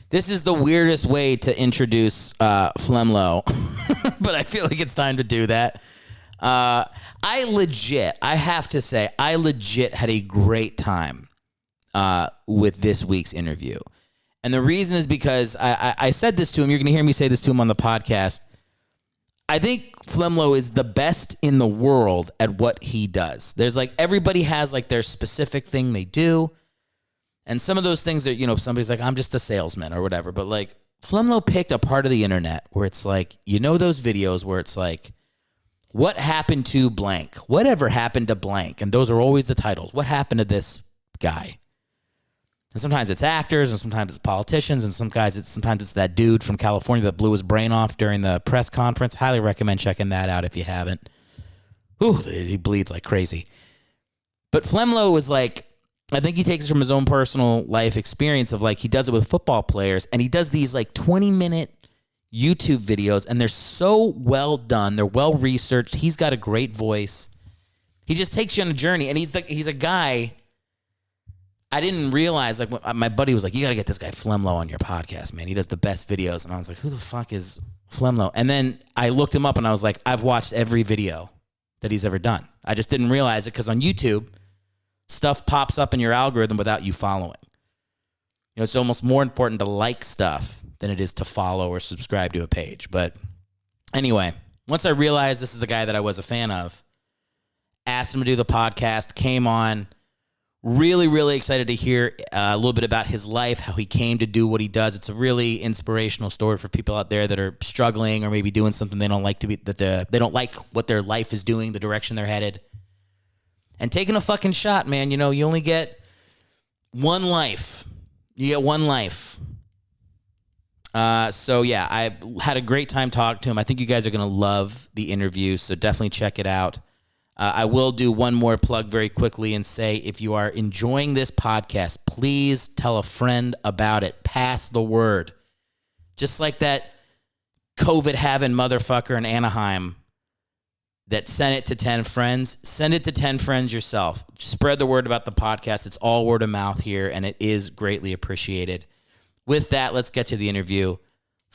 This is the weirdest way to introduce FlemLo, but I feel like it's time to do that. I have to say, I legit had a great time with this week's interview. And the reason is because I said this to him. You're going to hear me say this to him on the podcast. I think FlemLo is the best in the world at what he does. There's like, everybody has like their specific thing they do. And some of those things that, somebody's like, I'm just a salesman or whatever. But like FlemLo picked a part of the internet where it's like, those videos where it's like, what happened to blank? Whatever happened to blank? And those are always the titles. What happened to this guy? And sometimes it's actors, and sometimes it's politicians, and sometimes it's that dude from California that blew his brain off during the press conference. Highly recommend checking that out if you haven't. Ooh, he bleeds like crazy. But FlemLo was like, I think he takes it from his own personal life experience of like, he does it with football players, and he does these like 20-minute YouTube videos, and they're so well done. They're well researched. He's got a great voice. He just takes you on a journey, and he's a guy. I didn't realize, like, my buddy was like, you got to get this guy FlemLo on your podcast, man. He does the best videos. And I was like, who the fuck is FlemLo? And then I looked him up, and I was like, I've watched every video that he's ever done. I just didn't realize it because on YouTube, stuff pops up in your algorithm without you following. It's almost more important to like stuff than it is to follow or subscribe to a page. But anyway, once I realized this is the guy that I was a fan of, asked him to do the podcast, came on. Really, really excited to hear a little bit about his life, how he came to do what he does. It's a really inspirational story for people out there that are struggling or maybe doing something they don't like they don't like what their life is doing, the direction they're headed. And taking a fucking shot, man. You only get one life. You get one life. So yeah, I had a great time talking to him. I think you guys are going to love the interview, so definitely check it out. I will do one more plug very quickly and say, if you are enjoying this podcast, please tell a friend about it. Pass the word. Just like that COVID-having motherfucker in Anaheim that sent it to 10 friends, send it to 10 friends yourself. Spread the word about the podcast. It's all word of mouth here, and it is greatly appreciated. With that, let's get to the interview.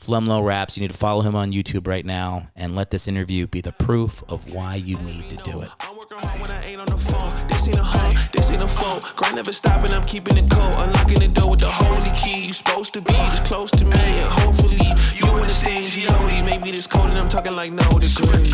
FlemLo Raps, you need to follow him on YouTube right now and let this interview be the proof of why you need to do it. I'm working hard when I ain't on the phone. This ain't a home, this ain't a phone. Grind never stopping, I'm keeping it cold. Unlocking the door with the holy key. You supposed to be this close to me, and hopefully you understand G.O.D. Maybe this cold and I'm talking like no degrees.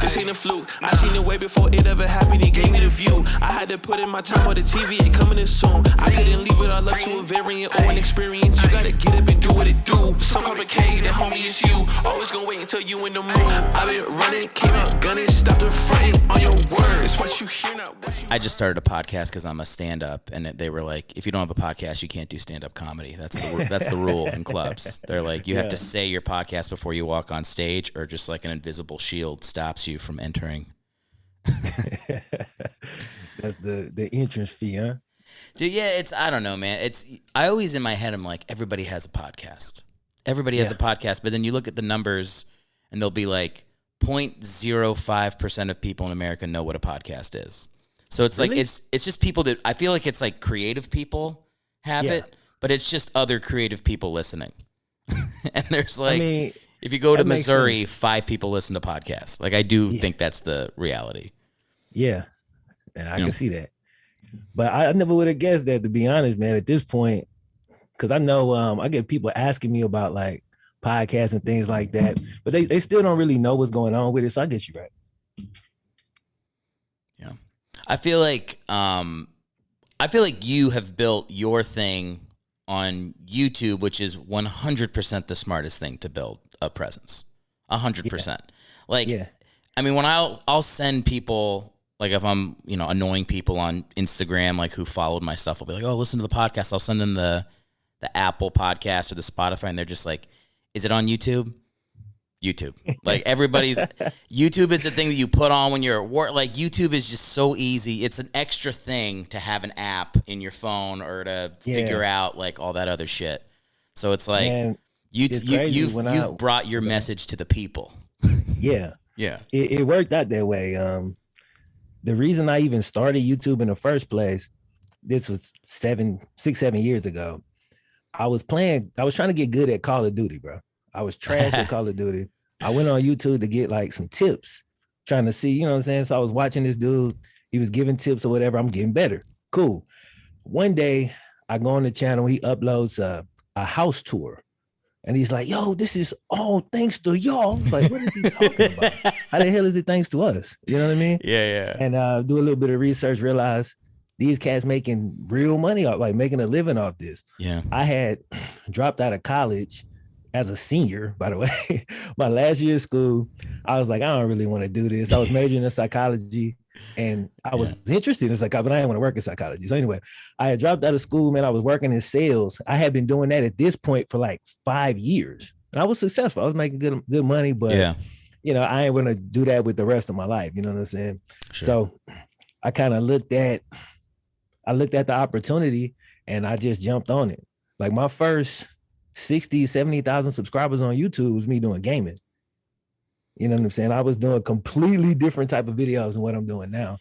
This ain't a fluke. I seen it way before it ever happened. He gave me the view. I had to put in my time on the TV. It coming in soon. I couldn't leave it all up to a variant or an experience. You gotta get up and do what it do. So complicated, homie, it's you. Always gonna wait until you in the mood. I've been running, came out gunning, stopped the fronting on your words. What you hear now? I just started a podcast because I'm a stand-up, and they were like, if you don't have a podcast, you can't do stand-up comedy. That's the rule in clubs. They're like, you have to say your podcast before you walk on stage, or just like an invisible shield stops you from entering. That's the entrance fee, huh? Dude, yeah, I don't know, man. I always in my head, I'm like, everybody has a podcast. Everybody has a podcast, but then you look at the numbers, and they'll be like 0.05% of people in America know what a podcast is. So it's really? Like it's just people that I feel like it's like creative people have it, but it's just other creative people listening. And there's like, if you go to Missouri, 5 people listen to podcasts. Like I do think that's the reality. Yeah, I can see that. But I never would have guessed that, to be honest, man. At this point. Because I know I get people asking me about like podcasts and things like that, but they still don't really know what's going on with it. So I get you right. Yeah, I feel like you have built your thing on YouTube, which is 100% the smartest thing to build a presence. 100%. Like, I mean, when I'll send people, like if I'm annoying people on Instagram, like who followed my stuff, I'll be like, oh, listen to the podcast. I'll send them the Apple podcast or the Spotify, and they're just like, is it on YouTube? YouTube. Like everybody's YouTube is the thing that you put on when you're at work. Like YouTube is just so easy. It's an extra thing to have an app in your phone or to figure out like all that other shit. So it's like, man, you've brought your message to the people. Yeah. Yeah. It worked out that way. The reason I even started YouTube in the first place this was 6-7 years ago. I was trying to get good at Call of Duty, bro. I was trash at Call of Duty. I went on YouTube to get like some tips, trying to see, you know what I'm saying? So I was watching this dude. He was giving tips or whatever. I'm getting better. Cool. One day I go on the channel. He uploads a house tour. And he's like, yo, this is all thanks to y'all. It's like, what is he talking about? How the hell is it thanks to us? You know what I mean? Yeah. And do a little bit of research, realize these cats making real money, like making a living off this. Yeah. I had dropped out of college as a senior, by the way. My last year of school, I was like, I don't really want to do this. I was majoring in psychology. And I was interested in psychology, but I didn't want to work in psychology. So anyway, I had dropped out of school, man. I was working in sales. I had been doing that at this point for like 5 years. And I was successful. I was making good money, but you know, I ain't going to do that with the rest of my life. You know what I'm saying? Sure. So I kind of looked at the opportunity and I just jumped on it. Like my first 60, 70,000 subscribers on YouTube was me doing gaming. You know what I'm saying? I was doing a completely different type of videos than what I'm doing now.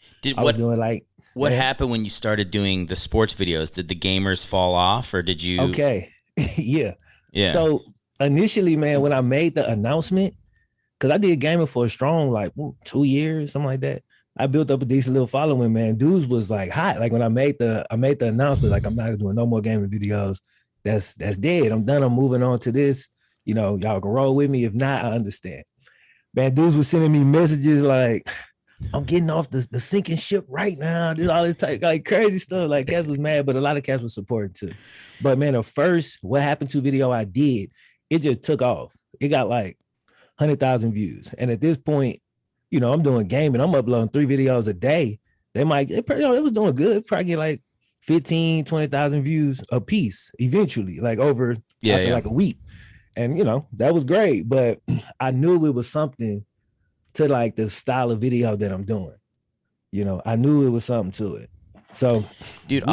What happened when you started doing the sports videos? Did the gamers fall off or did you? Okay. Yeah. So initially, man, when I made the announcement, because I did gaming for a strong, like 2 years, something like that. I built up a decent little following, man. Dudes was like hot. Like when I made the announcement, like I'm not doing no more gaming videos. That's dead. I'm done. I'm moving on to this. You know, y'all can roll with me. If not, I understand. Man, dudes were sending me messages like, I'm getting off the sinking ship right now. This all this type, like crazy stuff. Like cats was mad, but a lot of cats was supporting too. But man, the first What Happened To video I did, it just took off. It got like 100,000 views. And at this point, you know, I'm doing gaming. I'm uploading 3 videos a day. It was doing good. Probably get like 15, 20,000 views a piece eventually, like over like a week. And, you know, that was great. But I knew it was something to like the style of video that I'm doing. You know, I knew it was something to it. So, dude,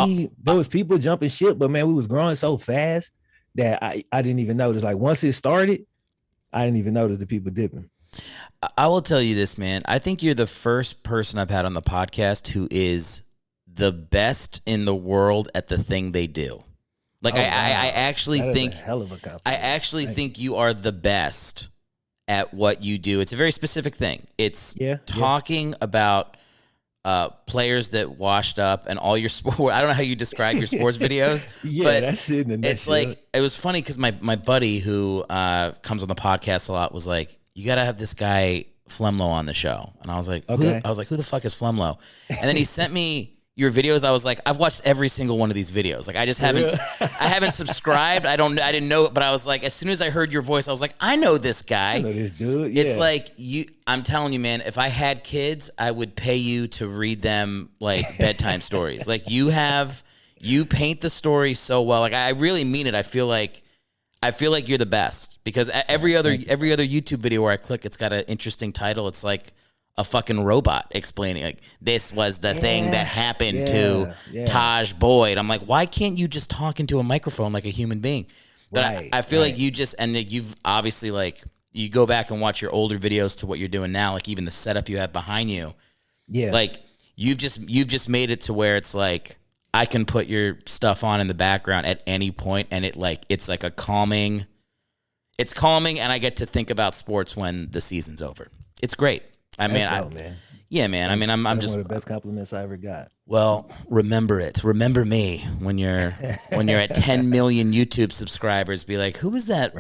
there was people jumping ship, but man, we was growing so fast that I didn't even notice. Like once it started, I didn't even notice the people dipping. I will tell you this, man. I think you're the first person I've had on the podcast who is the best in the world at the thing they do. Like I actually think a hell of a compliment. I actually think you are the best at what you do. It's a very specific thing. It's talking about players that washed up and all your sport. I don't know how you describe your sports videos. But that's it. It's like it was funny because my buddy who comes on the podcast a lot was like, you got to have this guy FlemLo on the show. And I was like, who the fuck is FlemLo? And then he sent me your videos. I was like, I've watched every single one of these videos. Like I just haven't subscribed. I didn't know it, but I was like, as soon as I heard your voice, I was like, I know this guy. I know this dude. Yeah. It's like I'm telling you, man, if I had kids, I would pay you to read them like bedtime stories. Like you paint the story so well. Like I really mean it. I feel like you're the best because every other YouTube video where I click, it's got an interesting title. It's like a fucking robot explaining like this was the thing that happened to Taj Boyd. I'm like, why can't you just talk into a microphone like a human being? But I feel like you've obviously like you go back and watch your older videos to what you're doing now, like even the setup you have behind you. Yeah. Like you've just made it to where it's like I can put your stuff on in the background at any point and it's like a calming. It's calming and I get to think about sports when the season's over. It's great. Man. Yeah, man. I mean, I'm just one of the best compliments I ever got. Well, remember it. Remember me when you're at 10 million YouTube subscribers. Be like, who was that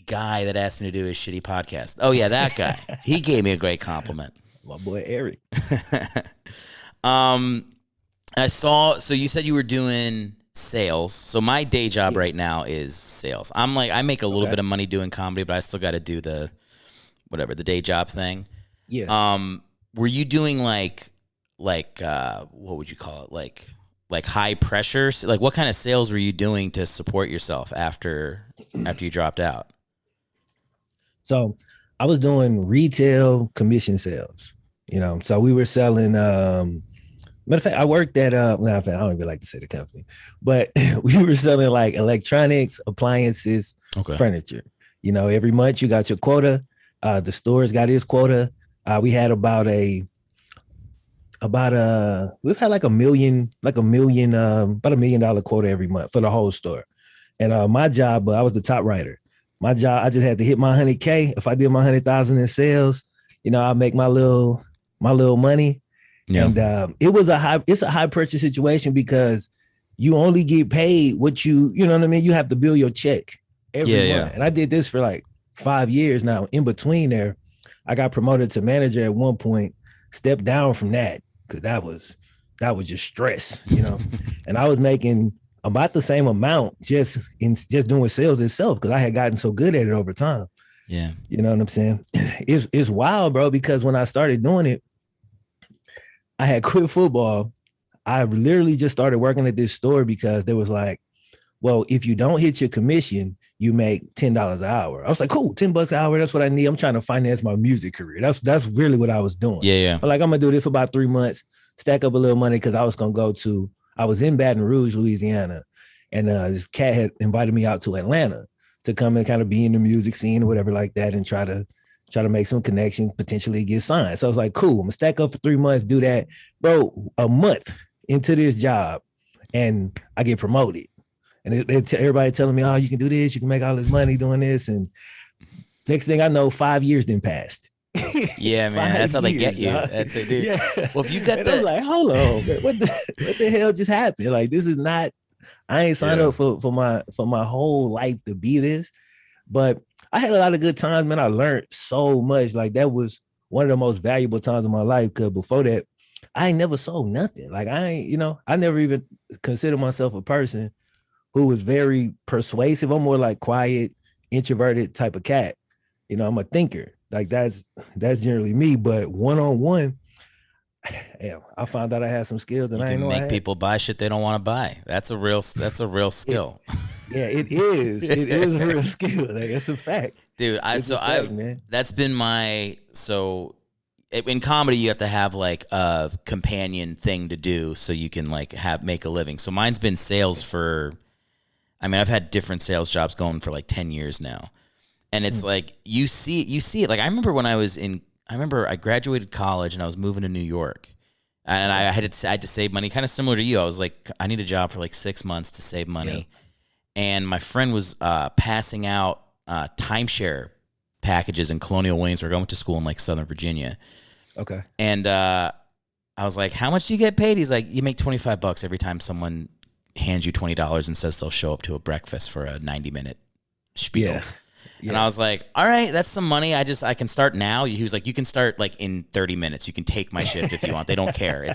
guy that asked me to do his shitty podcast? Oh yeah, that guy. He gave me a great compliment. My boy Erick. I saw. So you said you were doing sales. So my day job right now is sales. I make a little bit of money doing comedy, but I still got to do the day job thing. Yeah. Were you doing like what would you call it? Like high pressure? Like what kind of sales were you doing to support yourself after you dropped out? So I was doing retail commission sales, you know. So we were selling matter of fact, I worked at I don't even like to say the company, but we were selling like electronics, appliances, furniture. You know, every month you got your quota. The stores got its quota. We had about a we've had like a million, about $1 million quota every month for the whole store. And my job, I was the top writer. My job, I just had to hit my 100K. If I did my 100,000 in sales, I'll make my little money. Yeah. And it's a high pressure situation because you only get paid what you know what I mean? You have to bill your check every month. Yeah. And I did this for like 5 years now. In between there, I got promoted to manager at one point, stepped down from that because that was just stress, and I was making about the same amount just doing sales itself because I had gotten so good at it over time. Yeah. You know what I'm saying? It's wild, bro, because when I started doing it, I had quit football. I literally just started working at this store because there was like, well, if you don't hit your commission, you make $10 an hour. I was like, cool, $10 an hour. That's what I need. I'm trying to finance my music career. That's really what I was doing. Yeah. I'm gonna do this for about 3 months, stack up a little money because I was in Baton Rouge, Louisiana, and this cat had invited me out to Atlanta to come and kind of be in the music scene or whatever like that and try to make some connections, potentially get signed. So I was like, cool, I'm gonna stack up for 3 months, do that. Bro, a month into this job and I get promoted. And everybody telling me, oh, you can do this, you can make all this money doing this. And next thing I know, 5 years then passed. Yeah, man, that's how they get you. That's it, dude. Yeah. Well, if you got I'm like, hold on, man, what the hell just happened? Like, this is not, I ain't signed up for my whole life to be this. But I had a lot of good times, man. I learned so much. Like, that was one of the most valuable times of my life. Cause before that, I ain't never sold nothing. Like, I never even considered myself a person who was very persuasive. I'm more like quiet, introverted type of cat. I'm a thinker. Like, that's generally me. But one-on-one, I found out I had some skills that I didn't know I had. Make people buy shit they don't want to buy. That's a real skill. It is. It is a real skill. Like, that's a fact. Dude, that's been in comedy, you have to have like a companion thing to do so you can like make a living. So mine's been sales I've had different sales jobs going for like 10 years now. And it's like, you see it. Like, I remember I graduated college and I was moving to New York and I had to save money, kind of similar to you. I was like, I need a job for like 6 months to save money. Yeah. And my friend was passing out timeshare packages in Colonial Williamsburg. I went to school in like Southern Virginia. Okay. And I was like, how much do you get paid? He's like, you make $25 every time someone hands you $20 and says they'll show up to a breakfast for a 90-minute spiel. Yeah. Yeah. And I was like, all right, that's some money. I can start now. He was like, you can start like in 30 minutes. You can take my shift if you want. They don't care.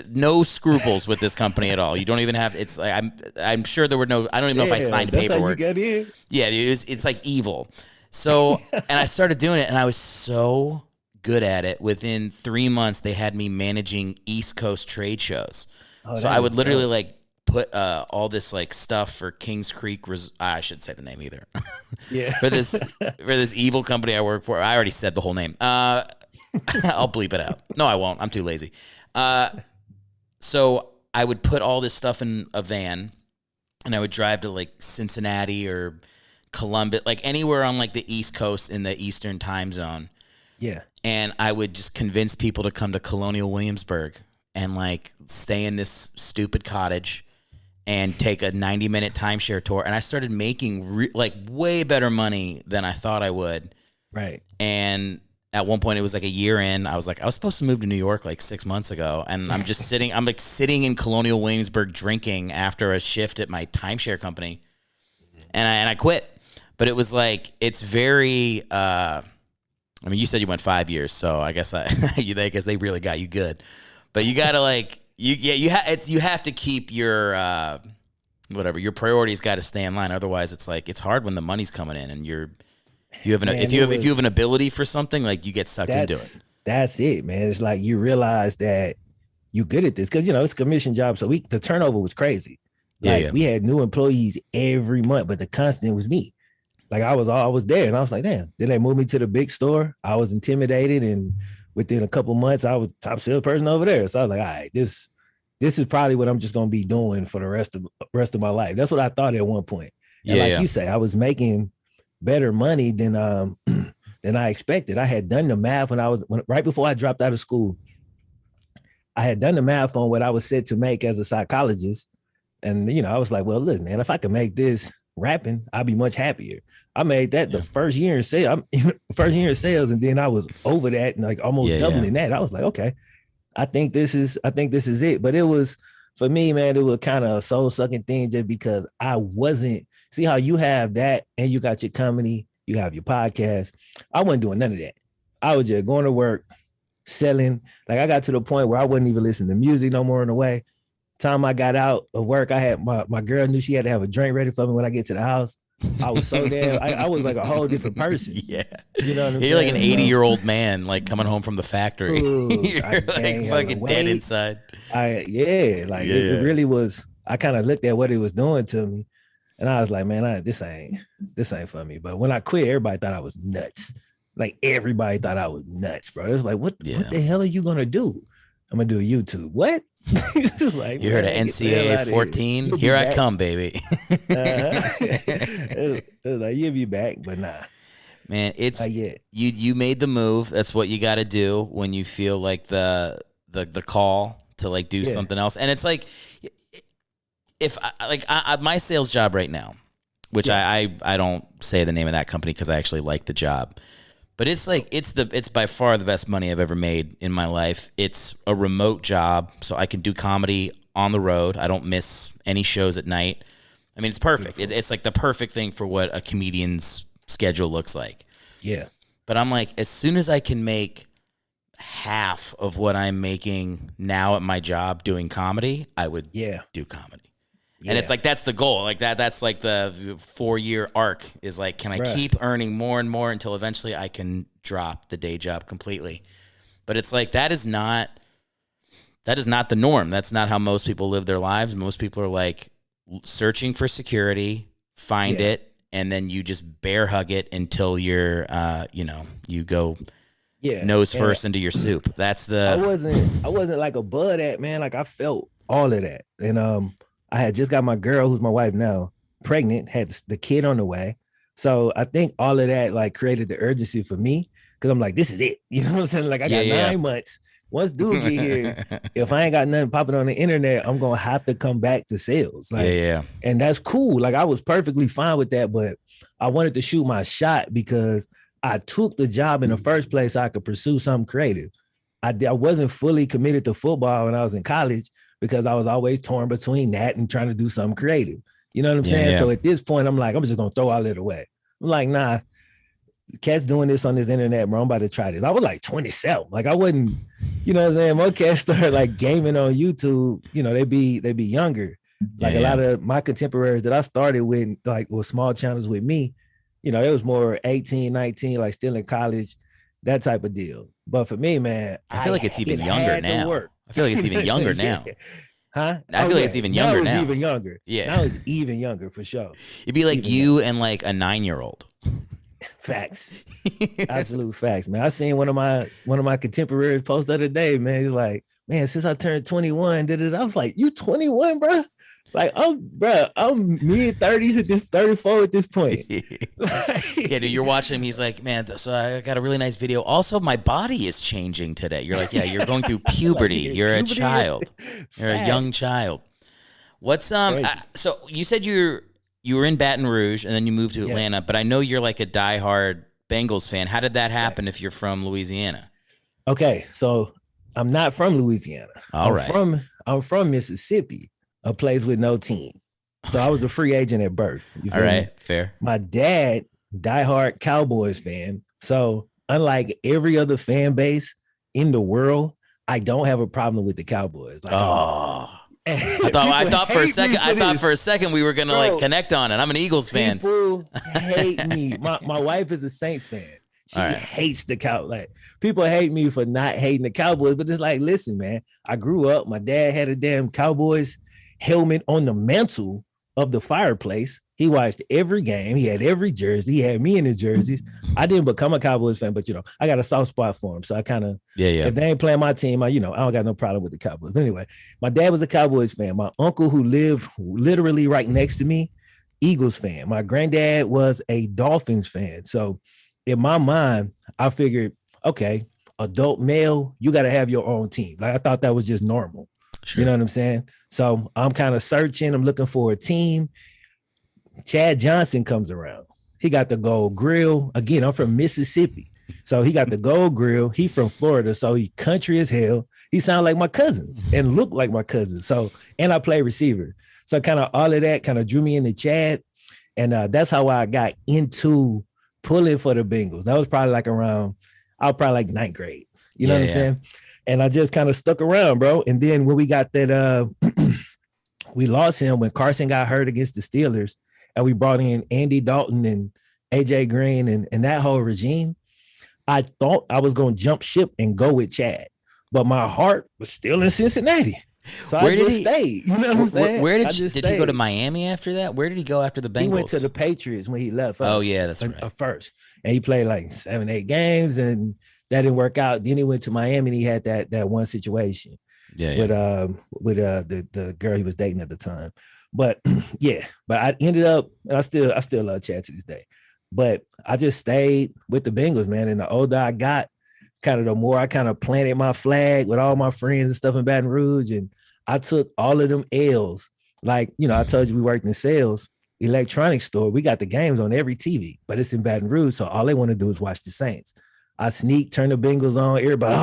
No scruples with this company at all. You don't even have, it's like, I'm sure there were I don't even know if I signed paperwork. How you get in. Yeah, dude, it's like evil. So, and I started doing it and I was so good at it. Within 3 months, they had me managing East Coast trade shows. So I would literally like put all this like stuff for Kings Creek. I shouldn't say the name either. Yeah. for this evil company I work for. I already said the whole name. I'll bleep it out. No, I won't. I'm too lazy. So I would put all this stuff in a van and I would drive to like Cincinnati or Columbus, like anywhere on like the East Coast in the Eastern time zone. Yeah. And I would just convince people to come to Colonial Williamsburg and like stay in this stupid cottage and take a 90-minute timeshare tour. And I started making like way better money than I thought I would. Right. And at one point it was like a year in, I was supposed to move to New York like 6 months ago. And I'm just sitting in Colonial Williamsburg drinking after a shift at my timeshare company. And I quit. But it was like, it's very, you said you went 5 years, so I guess they really got you good. But you gotta like you have to keep your your priorities got to stay in line. Otherwise, it's like it's hard when the money's coming in and if you have an ability for something, like you get sucked into it. That's it, man. It's like you realize that you're good at this because it's a commission job. So the turnover was crazy. Like we had new employees every month, but the constant was me. Like I was there, and I was like, damn. Then they moved me to the big store. I was intimidated, and within a couple months, I was top salesperson over there. So I was like, all right, this is probably what I'm just gonna be doing for the rest of my life. That's what I thought at one point. And you say, I was making better money than I expected. I had done the math right before I dropped out of school. I had done the math on what I was set to make as a psychologist. And, you know, I was like, well, look, man, if I could make this rapping, I'd be much happier. I made that the first year in sales, and then I was over that and like almost doubling that. I was like, okay, I think this is it. But it was, for me, man, it was kind of a soul sucking thing just because I wasn't, see how you have that and you got your comedy, you have your podcast. I wasn't doing none of that. I was just going to work, selling. Like I got to the point where I wasn't even listening to music no more in a way. Time I got out of work, I had my girl knew she had to have a drink ready for me when I get to the house. I was so damn, I was like a whole different person. Yeah. You know what I'm saying? You're like an 80-year-old man, like coming home from the factory. Ooh, You're like fucking dead inside. It really was. I kind of looked at what it was doing to me and I was like, man, this ain't for me. But when I quit, everybody thought I was nuts. Like everybody thought I was nuts, bro. It was like, what the hell are you going to do? I'm going to do a YouTube. What? Like, you heard of NCAA 14? Here I come, baby. It was like, you'll be back, but nah. Man, it's you made the move. That's what you got to do when you feel like the call to like do something else. And it's like, if my sales job right now, which I don't say the name of that company because I actually like the job. But it's like it's by far the best money I've ever made in my life. It's a remote job, so I can do comedy on the road. I don't miss any shows at night. I mean, it's perfect. It's like the perfect thing for what a comedian's schedule looks like. Yeah. But I'm like, as soon as I can make half of what I'm making now at my job doing comedy, I would do comedy. Yeah. And it's like, that's the goal. Like that's like the 4-year arc is like, can I keep earning more and more until eventually I can drop the day job completely? But it's like, that is not the norm. That's not how most people live their lives. Most people are like searching for security, find it, and then you just bear hug it until you're, you go nose first into your soup. That's the, I wasn't like above that, man. Like I felt all of that. And, I had just got my girl, who's my wife now, pregnant, had the kid on the way. So I think all of that like created the urgency for me because I'm like, this is it. You know what I'm saying? Like I got 9 months. Once dude get here, if I ain't got nothing popping on the internet, I'm going to have to come back to sales. Like, and that's cool. Like I was perfectly fine with that, but I wanted to shoot my shot because I took the job in the first place so I could pursue something creative. I wasn't fully committed to football when I was in college, because I was always torn between that and trying to do something creative. You know what I'm saying? Yeah. So at this point, I'm like, I'm just going to throw all it away. I'm like, nah, cats doing this on this internet, bro. I'm about to try this. I was like 27. Like I wasn't, you know what I'm saying? Most cats start like gaming on YouTube. You know, they be younger. Like a lot of my contemporaries that I started with, like with small channels with me, you know, it was more 18, 19, like still in college, that type of deal. But for me, man, I feel like it's even younger now. I feel like it's even younger now. Huh? I feel like it's even younger now. Even younger. Yeah. Now it's even younger for sure. It'd be like even you younger. And like a 9-year-old. Facts. Absolute facts, man. I seen one of my contemporaries post the other day, man. He's like, man, since I turned 21, I was like, you 21, bro? Like, I'm mid-30s at this, 34 at this point. Yeah, dude, you're watching him. He's like, man, so I got a really nice video. Also, my body is changing today. You're like, yeah, you're going through puberty. You're a child. You're a young child. What's so you said you were in Baton Rouge and then you moved to Atlanta, but I know you're like a diehard Bengals fan. How did that happen if you're from Louisiana? Okay, so I'm not from Louisiana. I'm from Mississippi. A place with no team. So I was a free agent at birth. All right, me? Fair. My dad, diehard Cowboys fan. So unlike every other fan base in the world, I don't have a problem with the Cowboys. Like, I thought for a second we were gonna like connect on it. I'm an Eagles fan. People hate me. My wife is a Saints fan. She hates the Cowboys. Like, people hate me for not hating the Cowboys, but it's like, listen, man, I grew up. My dad had a damn Cowboys helmet on the mantle of the fireplace. He watched every game. He had every jersey. He had me in the jerseys. I didn't become a Cowboys fan, but I got a soft spot for him. So I kind of, if they ain't playing my team, I don't got no problem with the Cowboys. But anyway, my dad was a Cowboys fan. My uncle, who lived literally right next to me, Eagles fan. My granddad was a Dolphins fan. So in my mind, I figured, okay, adult male, you got to have your own team. Like I thought that was just normal. Sure. You know what I'm saying? So I'm kind of searching. I'm looking for a team. Chad Johnson comes around. He got the gold grill. Again, I'm from Mississippi. So he got the gold grill. He from Florida. So he country as hell. He sound like my cousins and look like my cousins. So, and I play receiver. So kind of all of that kind of drew me into Chad. And that's how I got into pulling for the Bengals. That was probably like around, I was probably like ninth grade. You know what I'm saying? And I just kind of stuck around, bro. And then when we got that, we lost him when Carson got hurt against the Steelers. And we brought in Andy Dalton and AJ Green and that whole regime. I thought I was going to jump ship and go with Chad, but my heart was still in Cincinnati. So I just stayed. You know what I'm saying? Where did he go to Miami after that? Where did he go after the Bengals? He went to the Patriots when he left. First, oh, yeah, that's right. First. And he played like 7-8 games and that didn't work out. Then he went to Miami and he had that one situation with the girl he was dating at the time. But but I ended up, and I still love Chad to this day. But I just stayed with the Bengals, man. And the older I got, kind of the more I kind of planted my flag with all my friends and stuff in Baton Rouge. And I took all of them L's. Like, you know, I told you we worked in sales, electronics store. We got the games on every TV, but it's in Baton Rouge. So all they want to do is watch the Saints. I sneak, turn the Bengals on. Everybody,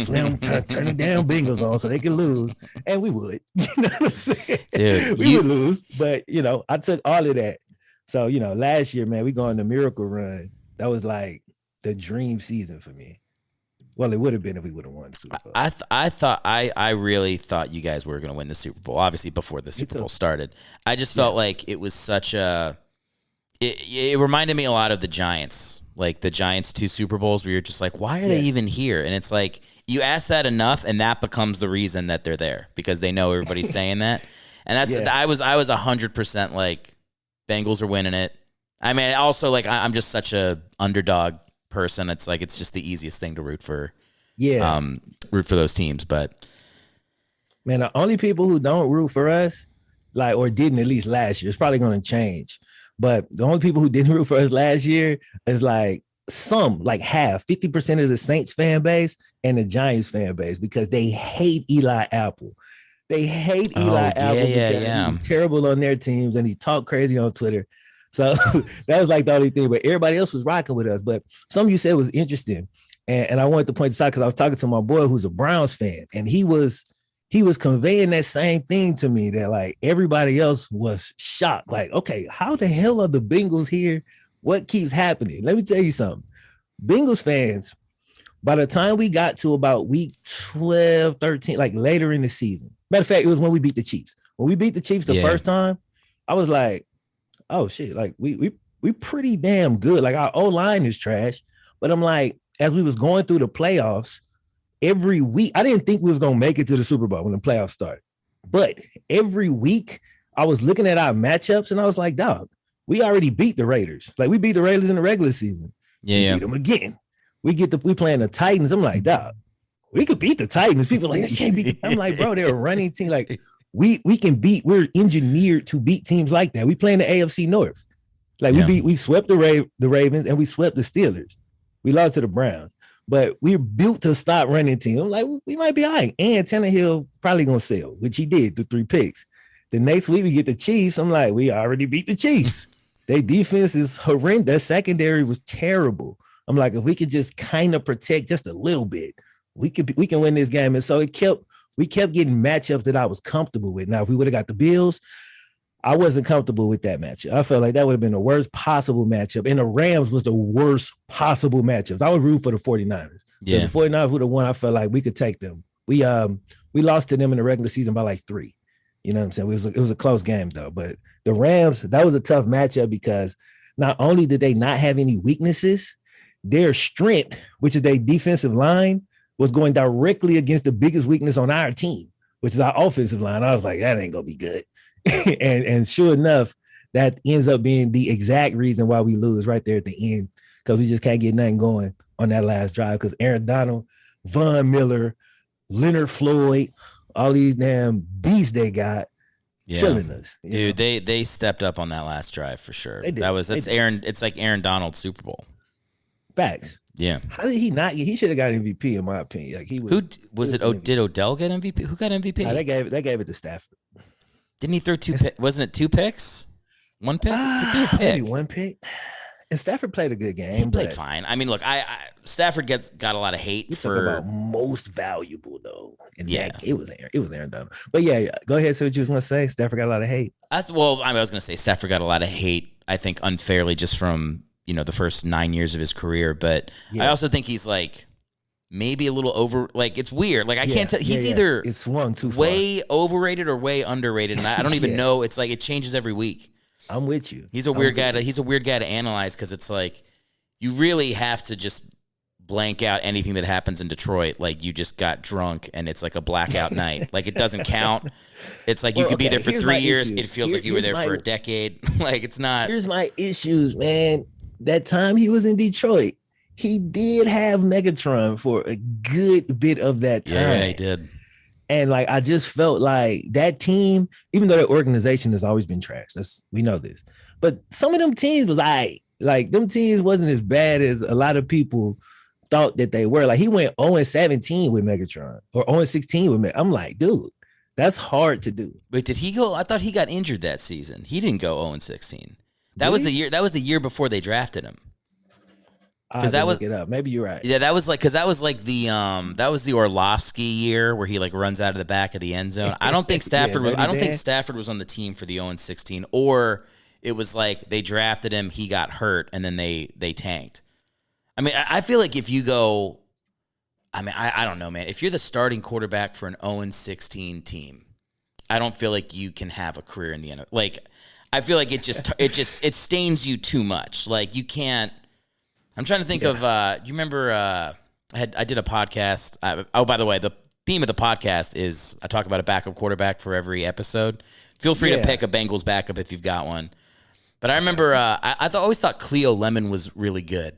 Flem, turn the damn Bengals on so they can lose. And we would. You know what I'm saying? Dude, we would lose. But, you know, I took all of that. So, you know, last year, man, we go on the miracle run. That was like the dream season for me. Well, it would have been if we would have won the Super Bowl. I really thought you guys were going to win the Super Bowl, obviously before the Super Bowl started. I just felt like it was such a it reminded me a lot of the Giants, like the Giants 2 Super Bowls where you're just like, why are they even here? And it's like you ask that enough and that becomes the reason that they're there because they know everybody's saying that. And that's I was 100% like Bengals are winning it. I mean, also like I'm just such a underdog person. It's like it's just the easiest thing to root for. Root for those teams. But man, the only people who don't root for us, like or didn't at least last year, it's probably going to change. But the only people who didn't root for us last year is like like half, 50% of the Saints fan base and the Giants fan base because they hate Eli Apple. They hate Eli Apple because he's terrible on their teams and he talked crazy on Twitter. So that was like the only thing, but everybody else was rocking with us. But something you said was interesting. And I wanted to point this out because I was talking to my boy who's a Browns fan and he was conveying that same thing to me that like everybody else was shocked. Like, okay, how the hell are the Bengals here? What keeps happening? Let me tell you something. Bengals fans, by the time we got to about week 12, 13, like later in the season, matter of fact, it was when we beat the Chiefs. When we beat the Chiefs the first time, I was like, oh shit, like we pretty damn good. Like our O-line is trash. But I'm like, as we was going through the playoffs, every week, I didn't think we was gonna make it to the Super Bowl when the playoffs started. But every week I was looking at our matchups and I was like, dog, we already beat the Raiders. Like we beat the Raiders in the regular season. We beat them again. We playing the Titans. I'm like, dog, we could beat the Titans. People are like, you can't beat. I'm like, bro, they're a running team. Like we can beat. We're engineered to beat teams like that. We play in the AFC North. Like we swept the Ravens and we swept the Steelers. We lost to the Browns, but we're built to stop running teams. I'm like, we might be all right. And Tannehill probably gonna sell, which he did, the 3 picks. The next week we get the Chiefs. I'm like, we already beat the Chiefs. Their defense is horrendous. Their secondary was terrible. I'm like, if we could just kind of protect just a little bit, we can win this game. And so we kept getting matchups that I was comfortable with. Now, if we would have got the Bills, I wasn't comfortable with that matchup. I felt like that would have been the worst possible matchup. And the Rams was the worst possible matchups. I would root for the 49ers. Yeah. If the 49ers would have won, I felt like we could take them. We lost to them in the regular season by like 3. You know what I'm saying? It was a close game though. But the Rams, that was a tough matchup because not only did they not have any weaknesses, their strength, which is their defensive line, was going directly against the biggest weakness on our team, which is our offensive line. I was like, that ain't gonna be good. and sure enough, that ends up being the exact reason why we lose right there at the end, because we just can't get nothing going on that last drive because Aaron Donald, Von Miller, Leonard Floyd, all these damn beasts they got killing us. Dude, they stepped up on that last drive for sure. That's Aaron. It's like Aaron Donald's Super Bowl. Facts. Yeah. How did he not get? He should have got MVP in my opinion. Like he was. Who was it? Did Odell get MVP? Who got MVP? No, they gave it to Stafford. Didn't he throw wasn't it 2 picks? 1 pick? He threw a pick. Maybe 1 pick. And Stafford played a good game. He played fine. I mean, look, Stafford got a lot of hate for most valuable though. It was Aaron Donald. But yeah, go ahead. So what you was gonna say? Stafford got a lot of hate. I was gonna say Stafford got a lot of hate. I think unfairly, just from the first 9 years of his career. But I also think he's like maybe a little over. Like it's weird. Like I can't tell. He's either it's swung too far. Way overrated or way underrated, and I don't even know. It's like it changes every week. I'm with you. He's a weird guy to analyze because it's like you really have to just blank out anything that happens in Detroit. Like you just got drunk and it's like a blackout night. Like it doesn't count. It's like you could be there for 3 years. It feels like you were there for a decade. Like it's not. Here's my issues, man. That time he was in Detroit, he did have Megatron for a good bit of that time. Yeah, he did. And like I just felt like that team, even though their organization has always been trash, we know this. But some of them teams was like them teams wasn't as bad as a lot of people thought that they were. Like he went 0-17 with Megatron or 0-16 with Megatron. I'm like, dude, that's hard to do. But did he go? I thought he got injured that season. He didn't go 0-16. That was the year. That was the year before they drafted him. Because that was look it up. Maybe you're right. Yeah, that was the Orlovsky year where he like runs out of the back of the end zone. I don't think Stafford was. I don't think Stafford was on the team for the 0-16, or it was like they drafted him, he got hurt, and then they tanked. I mean, I feel like if you go, I mean, I don't know, man. If you're the starting quarterback for an 0-16 team, I don't feel like you can have a career in the NFL. Like, I feel like it stains you too much. Like you can't. I'm trying to think of. You remember? I did a podcast. By the way, the theme of the podcast is I talk about a backup quarterback for every episode. Feel free to pick a Bengals backup if you've got one. But I remember always thought Cleo Lemon was really good.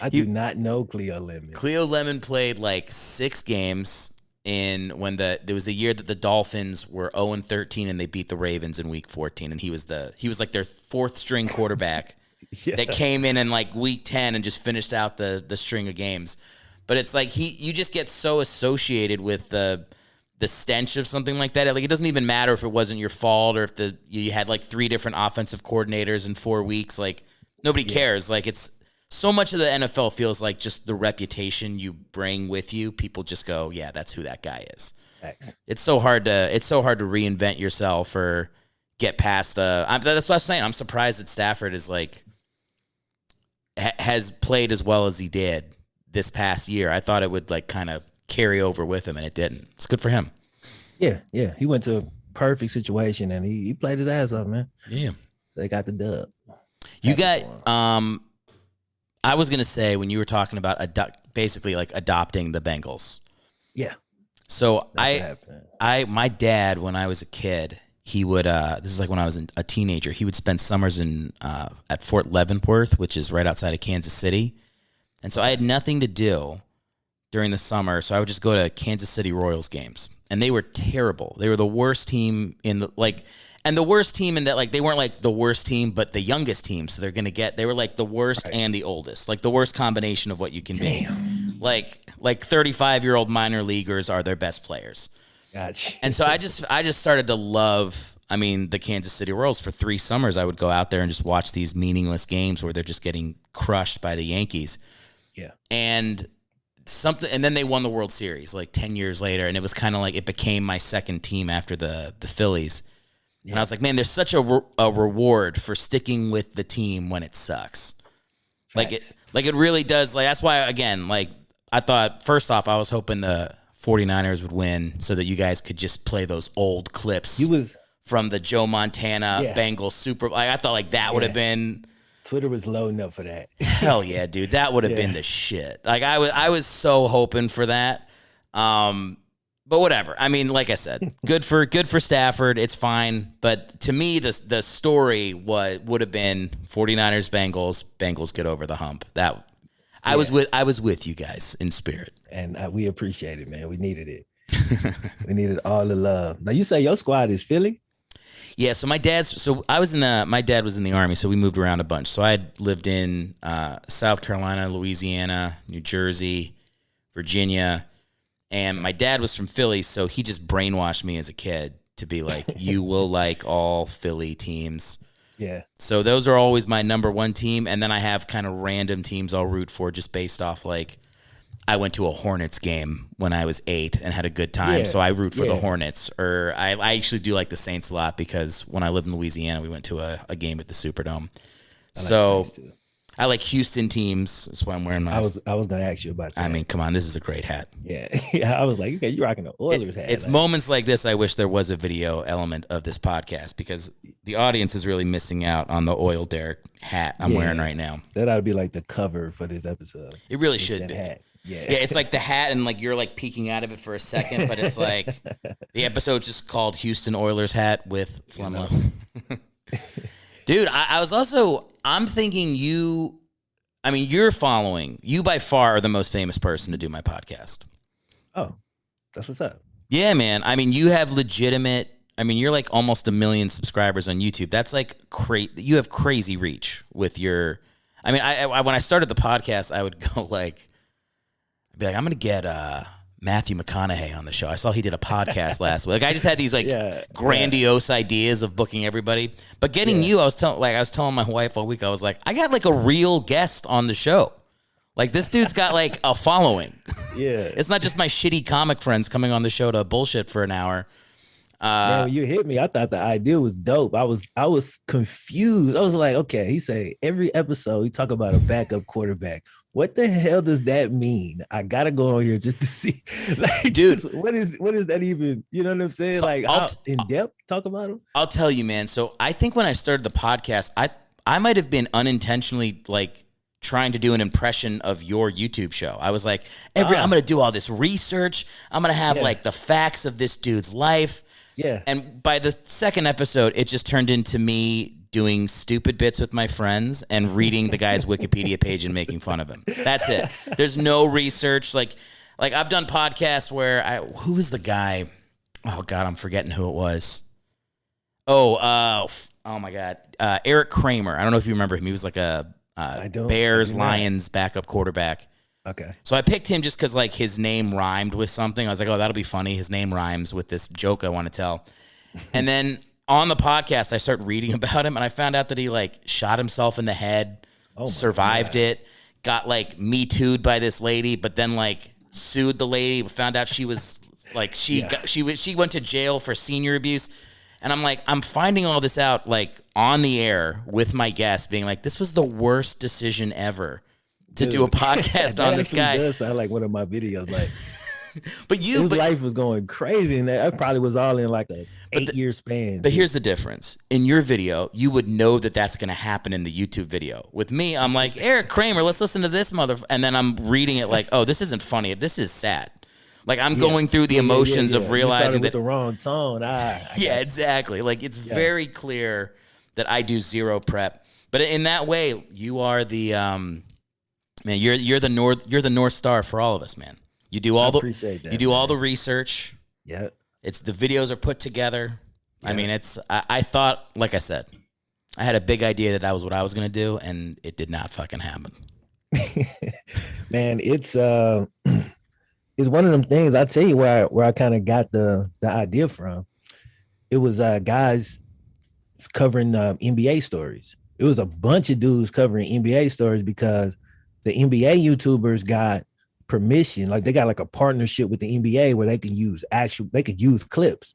I do not know Cleo Lemon. Cleo Lemon played like 6 games when there was the year that the Dolphins were 0-13 and they beat the Ravens in Week 14, and he was like their 4th string quarterback. That came in like week 10 and just finished out the string of games. But it's like you just get so associated with the stench of something like that. Like it doesn't even matter if it wasn't your fault or if you had like 3 different offensive coordinators in 4 weeks. Like nobody cares. Like it's so much of the NFL feels like just the reputation you bring with you. People just go, yeah, that's who that guy is. Thanks. It's so hard to reinvent yourself or get past. That's what I was saying. I'm surprised that Stafford is like. Has played as well as he did this past year. I thought it would like kind of carry over with him, and it didn't. It's good for him. Yeah. He went to a perfect situation, and he played his ass off, man. Yeah. So they got the dub. You got. I was gonna say when you were talking about basically like adopting the Bengals. Yeah. So my dad, when I was a kid, he would, this is like when I was a teenager, he would spend summers at Fort Leavenworth, which is right outside of Kansas City. And so I had nothing to do during the summer, so I would just go to Kansas City Royals games. And they were terrible. They were the worst team and the worst team in that, like, they weren't like the worst team, but the youngest team. So they were like the worst and the oldest, like the worst combination of what you can be. Like 35-year-old minor leaguers are their best players. Gotcha. And so I just started to love, the Kansas City Royals. For 3 summers, I would go out there and just watch these meaningless games where they're just getting crushed by the Yankees. Yeah. And then they won the World Series like 10 years later, and it was kind of like it became my second team after the Phillies. Yeah. And I was like, man, there's such a reward for sticking with the team when it sucks. Facts. Like it really does. Like that's why, again, like I thought first off, I was hoping the 49ers would win so that you guys could just play those old clips from the Joe Montana Bengals Super. Like, I thought like that would have been. Twitter was loading up for that. Hell yeah, dude. That would have been the shit. Like I was so hoping for that. But whatever. I mean, like I said, good for Stafford. It's fine. But to me, the story would have been 49ers Bengals. Bengals get over the hump. I was with you guys in spirit. And we appreciate it, man. We needed it. We needed all the love. Now you say your squad is Philly? Yeah, so my dad was in the Army, so we moved around a bunch. So I had lived in South Carolina, Louisiana, New Jersey, Virginia, and my dad was from Philly, so he just brainwashed me as a kid to be like, you will like all Philly teams. Yeah. So those are always my number one team, and then I have kind of random teams I'll root for just based off like I went to a Hornets game when I was 8 and had a good time, so I root for the Hornets. Or I actually do like the Saints a lot because when I lived in Louisiana, we went to a game at the Superdome. I like Houston teams. That's why I'm wearing my. I was gonna ask you about that. I mean, come on, this is a great hat. Yeah, I was like, okay, you're rocking the Oilers hat. It's moments like this I wish there was a video element of this podcast because the audience is really missing out on the Oil Derek hat I'm wearing right now. That ought to be like the cover for this episode. It really should be. Hat. Yeah, it's like the hat and like you're like peeking out of it for a second, but it's like the episode's just called Houston Oilers hat with FlemLo. Dude, I'm thinking you're following. You by far are the most famous person to do my podcast. Oh, that's what's up. Yeah, man. I mean, you have you're like almost 1 million subscribers on YouTube. That's like you have crazy reach with your, when I started the podcast, I would go like, I'd be like, I'm going to get Matthew McConaughey on the show. I saw he did a podcast last week. Like I just had these like grandiose ideas of booking everybody. But getting you, I was telling my wife all week, I was like, I got like a real guest on the show. Like this dude's got like a following. Yeah. It's not just my shitty comic friends coming on the show to bullshit for an hour. Man, when you hit me, I thought the idea was dope. I was confused. I was like, okay, he say every episode he talk about a backup quarterback. What the hell does that mean? I gotta go on here just to see, like, dude, what is that even? You know what I'm saying? So like, how in depth talk about him? I'll tell you, man. So I think when I started the podcast, I might have been unintentionally like trying to do an impression of your YouTube show. I was like, I'm gonna do all this research. I'm gonna have like the facts of this dude's life. Yeah. And by the second episode, it just turned into me doing stupid bits with my friends and reading the guy's Wikipedia page and making fun of him. That's it. There's no research. Like I've done podcasts where who was the guy? Oh God, I'm forgetting who it was. Oh my God. Erick Kramer. I don't know if you remember him. He was like a Bears, Lions backup quarterback. Okay. So I picked him just because like his name rhymed with something. I was like, oh, that'll be funny. His name rhymes with this joke I want to tell. And then on the podcast, I started reading about him, and I found out that he like shot himself in the head, survived it, got like Me Too'd by this lady, but then like sued the lady. Found out she was like she went to jail for senior abuse. And I'm like, I'm finding all this out like on the air with my guest, being like, this was the worst decision ever. To do a podcast on this guy. Does sound like one of my videos. Like, but his life was going crazy, and that probably was all in like a 8-year span. But here's the difference: in your video, you would know that that's going to happen in the YouTube video. With me, I'm like, Erick Kramer, let's listen to this and then I'm reading it like, oh, this isn't funny. This is sad. Like I'm going through the emotions of realizing that the wrong tone. Yeah, exactly. Like it's very clear that I do zero prep. But in that way, you are the man, you're the North Star for all of us, man. You do all all the research. Yeah. It's the videos are put together. Yeah. I mean, I thought, like I said, I had a big idea that was what I was gonna do, and it did not fucking happen. Man, it's one of them things. I'll tell you where I kind of got the idea from. It was guys covering NBA stories. It was a bunch of dudes covering NBA stories because the NBA YouTubers got permission, like they got like a partnership with the NBA where they could use clips.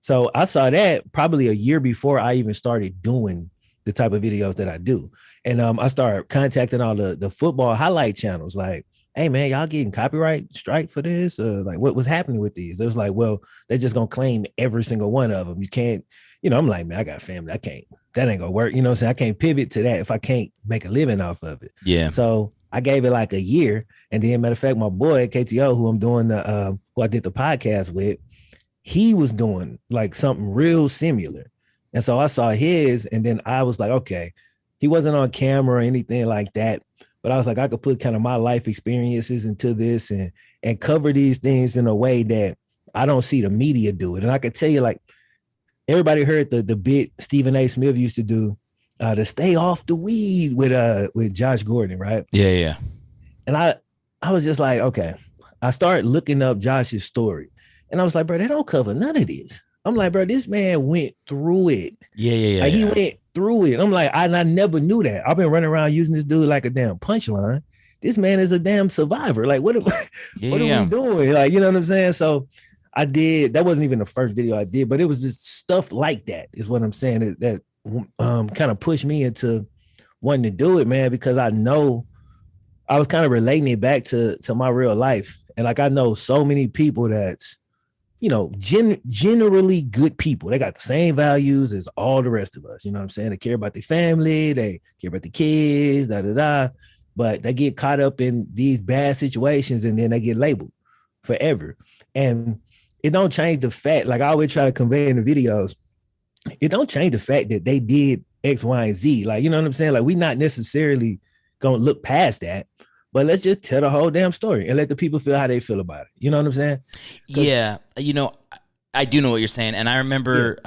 So I saw that probably a year before I even started doing the type of videos that I do. And I started contacting all the football highlight channels like, hey man, y'all getting copyright strike for this? Like what was happening with these? It was like, well, they're just gonna claim every single one of them. You can't, I'm like, man, I got family. That ain't gonna work. You know what I'm saying? I can't pivot to that if I can't make a living off of it. Yeah. So I gave it like a year. And then matter of fact, my boy KTO, who I'm doing who I did the podcast with, he was doing like something real similar. And so I saw his, and then I was like, okay, he wasn't on camera or anything like that. But I was like, I could put kind of my life experiences into this and cover these things in a way that I don't see the media do it. And I could tell you, like, everybody heard the bit Stephen A. Smith used to do to stay off the weed with Josh Gordon, right? Yeah. And I was just like, okay. I started looking up Josh's story, and I was like, bro, they don't cover none of this. I'm like, bro, this man went through it. Yeah. Like, he went through it. I'm like, I never knew that. I've been running around using this dude like a damn punchline. This man is a damn survivor. Like, what are we doing? Like, you know what I'm saying? So I did. That wasn't even the first video I did, but it was just stuff like that is what I'm saying that kind of pushed me into wanting to do it, man, because I know I was kind of relating it back to my real life. And like, I know so many people that's, you know, generally good people. They got the same values as all the rest of us. You know what I'm saying? They care about their family. They care about the kids, but they get caught up in these bad situations and then they get labeled forever. And it don't change the fact, like I always try to convey in the videos, it don't change the fact that they did X, Y, and Z. Like, you know what I'm saying? Like, we not necessarily going to look past that. But let's just tell the whole damn story and let the people feel how they feel about it. You know what I'm saying? Yeah. You know, I do know what you're saying. And I remember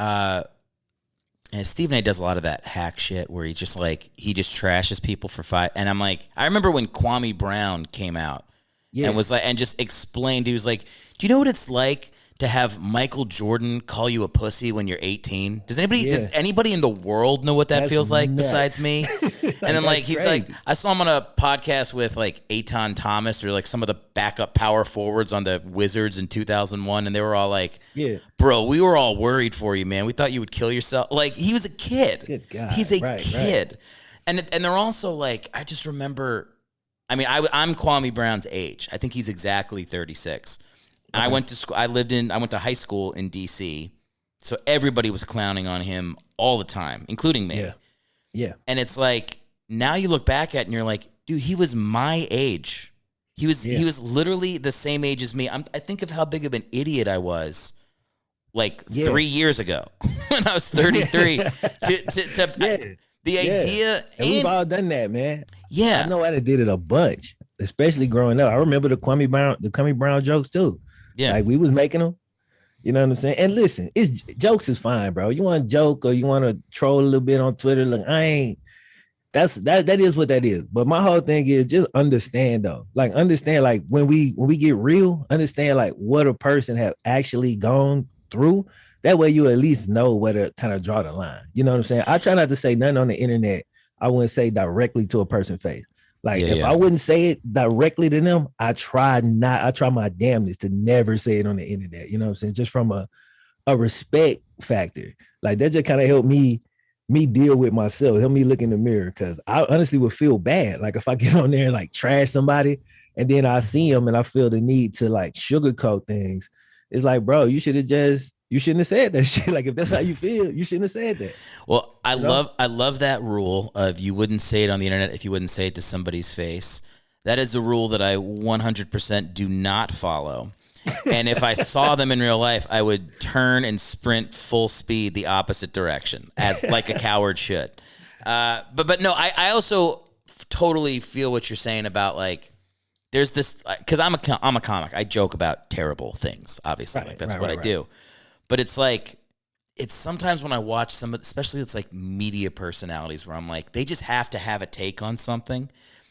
and Stephen A. does a lot of that hack shit where he's just like, he just trashes people for five. And I'm like, I remember when Kwame Brown came out and was like, and just explained, he was like, do you know what it's like to have Michael Jordan call you a pussy when you're 18? Does anybody in the world know what that feels like besides me? And then like, he's crazy. Like, I saw him on a podcast with like Aton Thomas or like some of the backup power forwards on the Wizards in 2001. And they were all like, bro, we were all worried for you, man. We thought you would kill yourself. Like, he was a kid. Good God. He's a kid. Right. And they're also like, I just remember, I mean, I'm Kwame Brown's age. I think he's exactly 36. Okay. I went to school. I went to high school in DC, so everybody was clowning on him all the time, including me. Yeah. And it's like, now you look back at it and you're like, dude, he was my age. He was literally the same age as me. I think of how big of an idiot I was, like 3 years ago when I was 33. The idea, and we've all done that, man. Yeah, I know I did it a bunch, especially growing up. I remember the Kwame Brown jokes too. Yeah, like we was making them. You know what I'm saying? And listen, jokes is fine, bro. You want to joke or you want to troll a little bit on Twitter? Look, that is what that is. But my whole thing is just understand though. Like understand, like when we get real, understand like what a person have actually gone through. That way you at least know where to kind of draw the line. You know what I'm saying? I try not to say nothing on the internet I wouldn't say directly to a person's face. Like if I wouldn't say it directly to them, I try my damnedest to never say it on the internet. You know what I'm saying? Just from a respect factor. Like that just kind of helped me deal with myself, help me look in the mirror. Cause I honestly would feel bad. Like if I get on there and like trash somebody and then I see them and I feel the need to like sugarcoat things. It's like, bro, you shouldn't have said that shit. Like if that's how you feel, you shouldn't have said that. Well, I love that rule of you wouldn't say it on the internet if you wouldn't say it to somebody's face. That is a rule that I 100% do not follow. And if I saw them in real life, I would turn and sprint full speed the opposite direction, as like a coward should. But no, I also totally feel what you're saying about like, there's this, because I'm a comic. I joke about terrible things, obviously. Like that's what I do. But it's like, it's sometimes when I watch some, especially it's like media personalities where I'm like, they just have to have a take on something.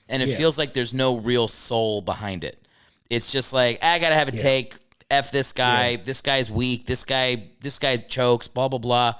And it feels like there's no real soul behind it. It's just like, I got to have a take. F this guy. This guy's weak. This guy chokes, blah, blah, blah.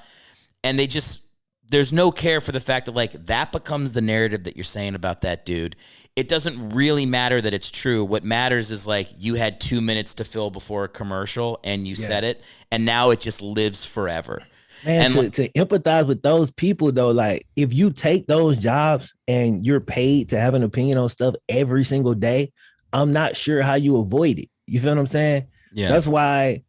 And there's no care for the fact that like that becomes the narrative that you're saying about that dude. It doesn't really matter that it's true. What matters is like you had 2 minutes to fill before a commercial and you said it, and now it just lives forever. Man, and to empathize with those people though, like if you take those jobs and you're paid to have an opinion on stuff every single day, I'm not sure how you avoid it. You feel what I'm saying? Yeah. That's why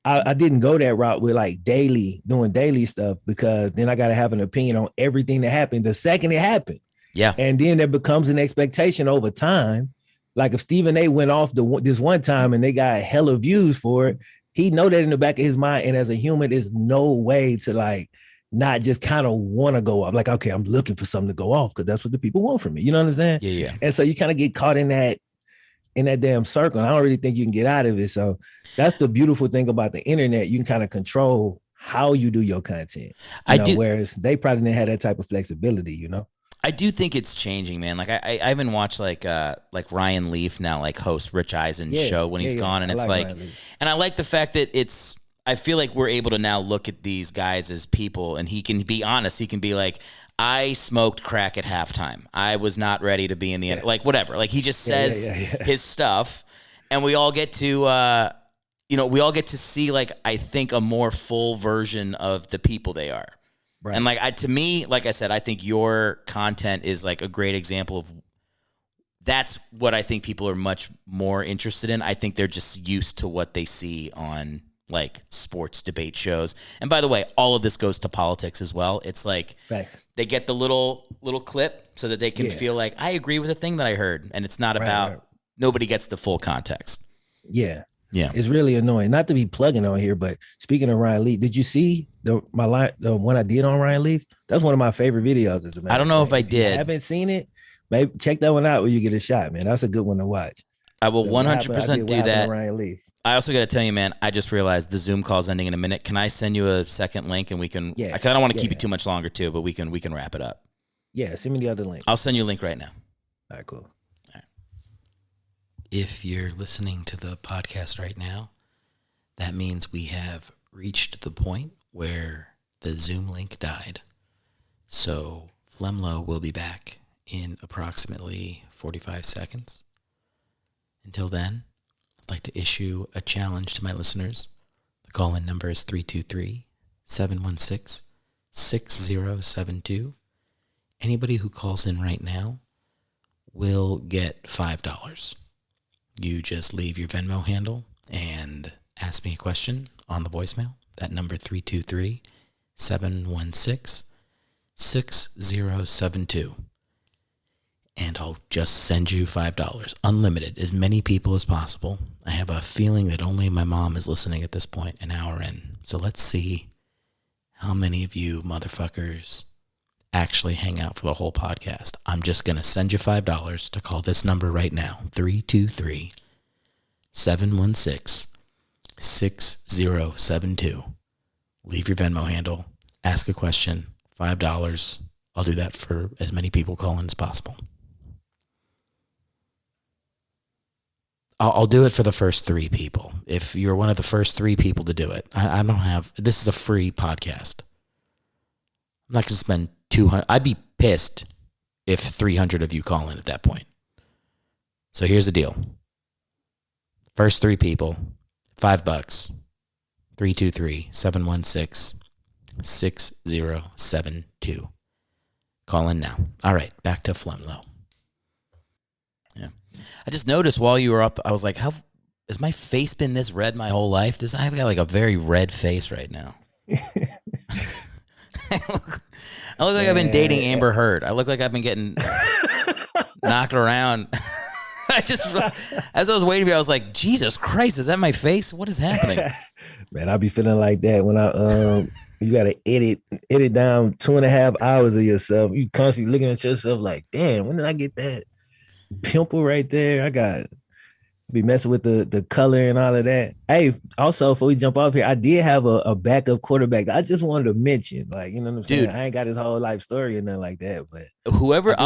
I didn't go that route with like doing daily stuff, because then I got to have an opinion on everything that happened the second it happened. Yeah. And then there becomes an expectation over time. Like if Stephen A went off this one time and they got hella views for it, he know that in the back of his mind. And as a human, there's no way to like not just kind of want to go off. Like, okay, I'm looking for something to go off because that's what the people want from me. You know what I'm saying? Yeah. And so you kind of get caught in that damn circle. And I don't really think you can get out of it. So that's the beautiful thing about the internet. You can kind of control how you do your content. Whereas they probably didn't have that type of flexibility, I do think it's changing, man. Like I even watch like Ryan Leaf now like host Rich Eisen's show when he's gone, and it's like and I like the fact that I feel like we're able to now look at these guys as people, and he can be honest. He can be like, I smoked crack at halftime. I was not ready to be in the end. Like whatever. Like he just says his stuff, and we all get to we all get to see, like, I think a more full version of the people they are. Right. And like to me, like I said, I think your content is like a great example of that's what I think people are much more interested in. I think they're just used to what they see on like sports debate shows. And by the way, all of this goes to politics as well. It's like they get the little clip so that they can feel like I agree with the thing that I heard, and it's not about nobody gets the full context. Yeah. It's really annoying. Not to be plugging on here, but speaking of Ryan Leaf, did you see the one I did on Ryan Leaf? That's one of my favorite videos. As a matter I don't know if I If did. you haven't seen it, maybe check that one out when you get a shot, man. That's a good one to watch. I will 100% do that. Ryan Leaf. I also got to tell you, man, I just realized the Zoom call's ending in a minute. Can I send you a second link and we can? I don't want to keep it too much longer too, but we can wrap it up. Yeah, send me the other link. I'll send you a link right now. All right, cool. All right. If you're listening to the podcast right now, that means we have reached the point where the Zoom link died. So FlemLo will be back in approximately 45 seconds. Until then, I'd like to issue a challenge to my listeners. The call-in number is 323-716-6072. Anybody who calls in right now will get $5. You just leave your Venmo handle and ask me a question on the voicemail. That number 323-716-6072. And I'll just send you $5. Unlimited, as many people as possible. I have a feeling that only my mom is listening at this point, an hour in. So let's see how many of you motherfuckers actually hang out for the whole podcast. I'm just going to send you $5 to call this number right now. 323-716-6072. Leave your Venmo handle. Ask a question. $5. I'll do that for as many people calling as possible. I'll do it for the first 3 people. If you're one of the first 3 people to do it, I don't have, this is a free podcast. I'm not going to spend 200. I'd be pissed if 300 of you call in at that point. So here's the deal. First 3 people, $5. 323-716-6072. Call in now. All right, back to FlemLo. Yeah. I just noticed while you were up, I was like, how has my face been this red my whole life? I've got like a very red face right now. I look like I've been dating Amber Heard. I look like I've been getting knocked around. As I was waiting for you, I was like, Jesus Christ, is that my face? What is happening? Man, I be feeling like that when you gotta edit down 2.5 hours of yourself. You constantly looking at yourself like, damn, when did I get that pimple right there? I got be messing with the color and all of that. Hey, also before we jump off here, I did have a backup quarterback that I just wanted to mention. Like, you know what I'm saying? I ain't got his whole life story or nothing like that. But I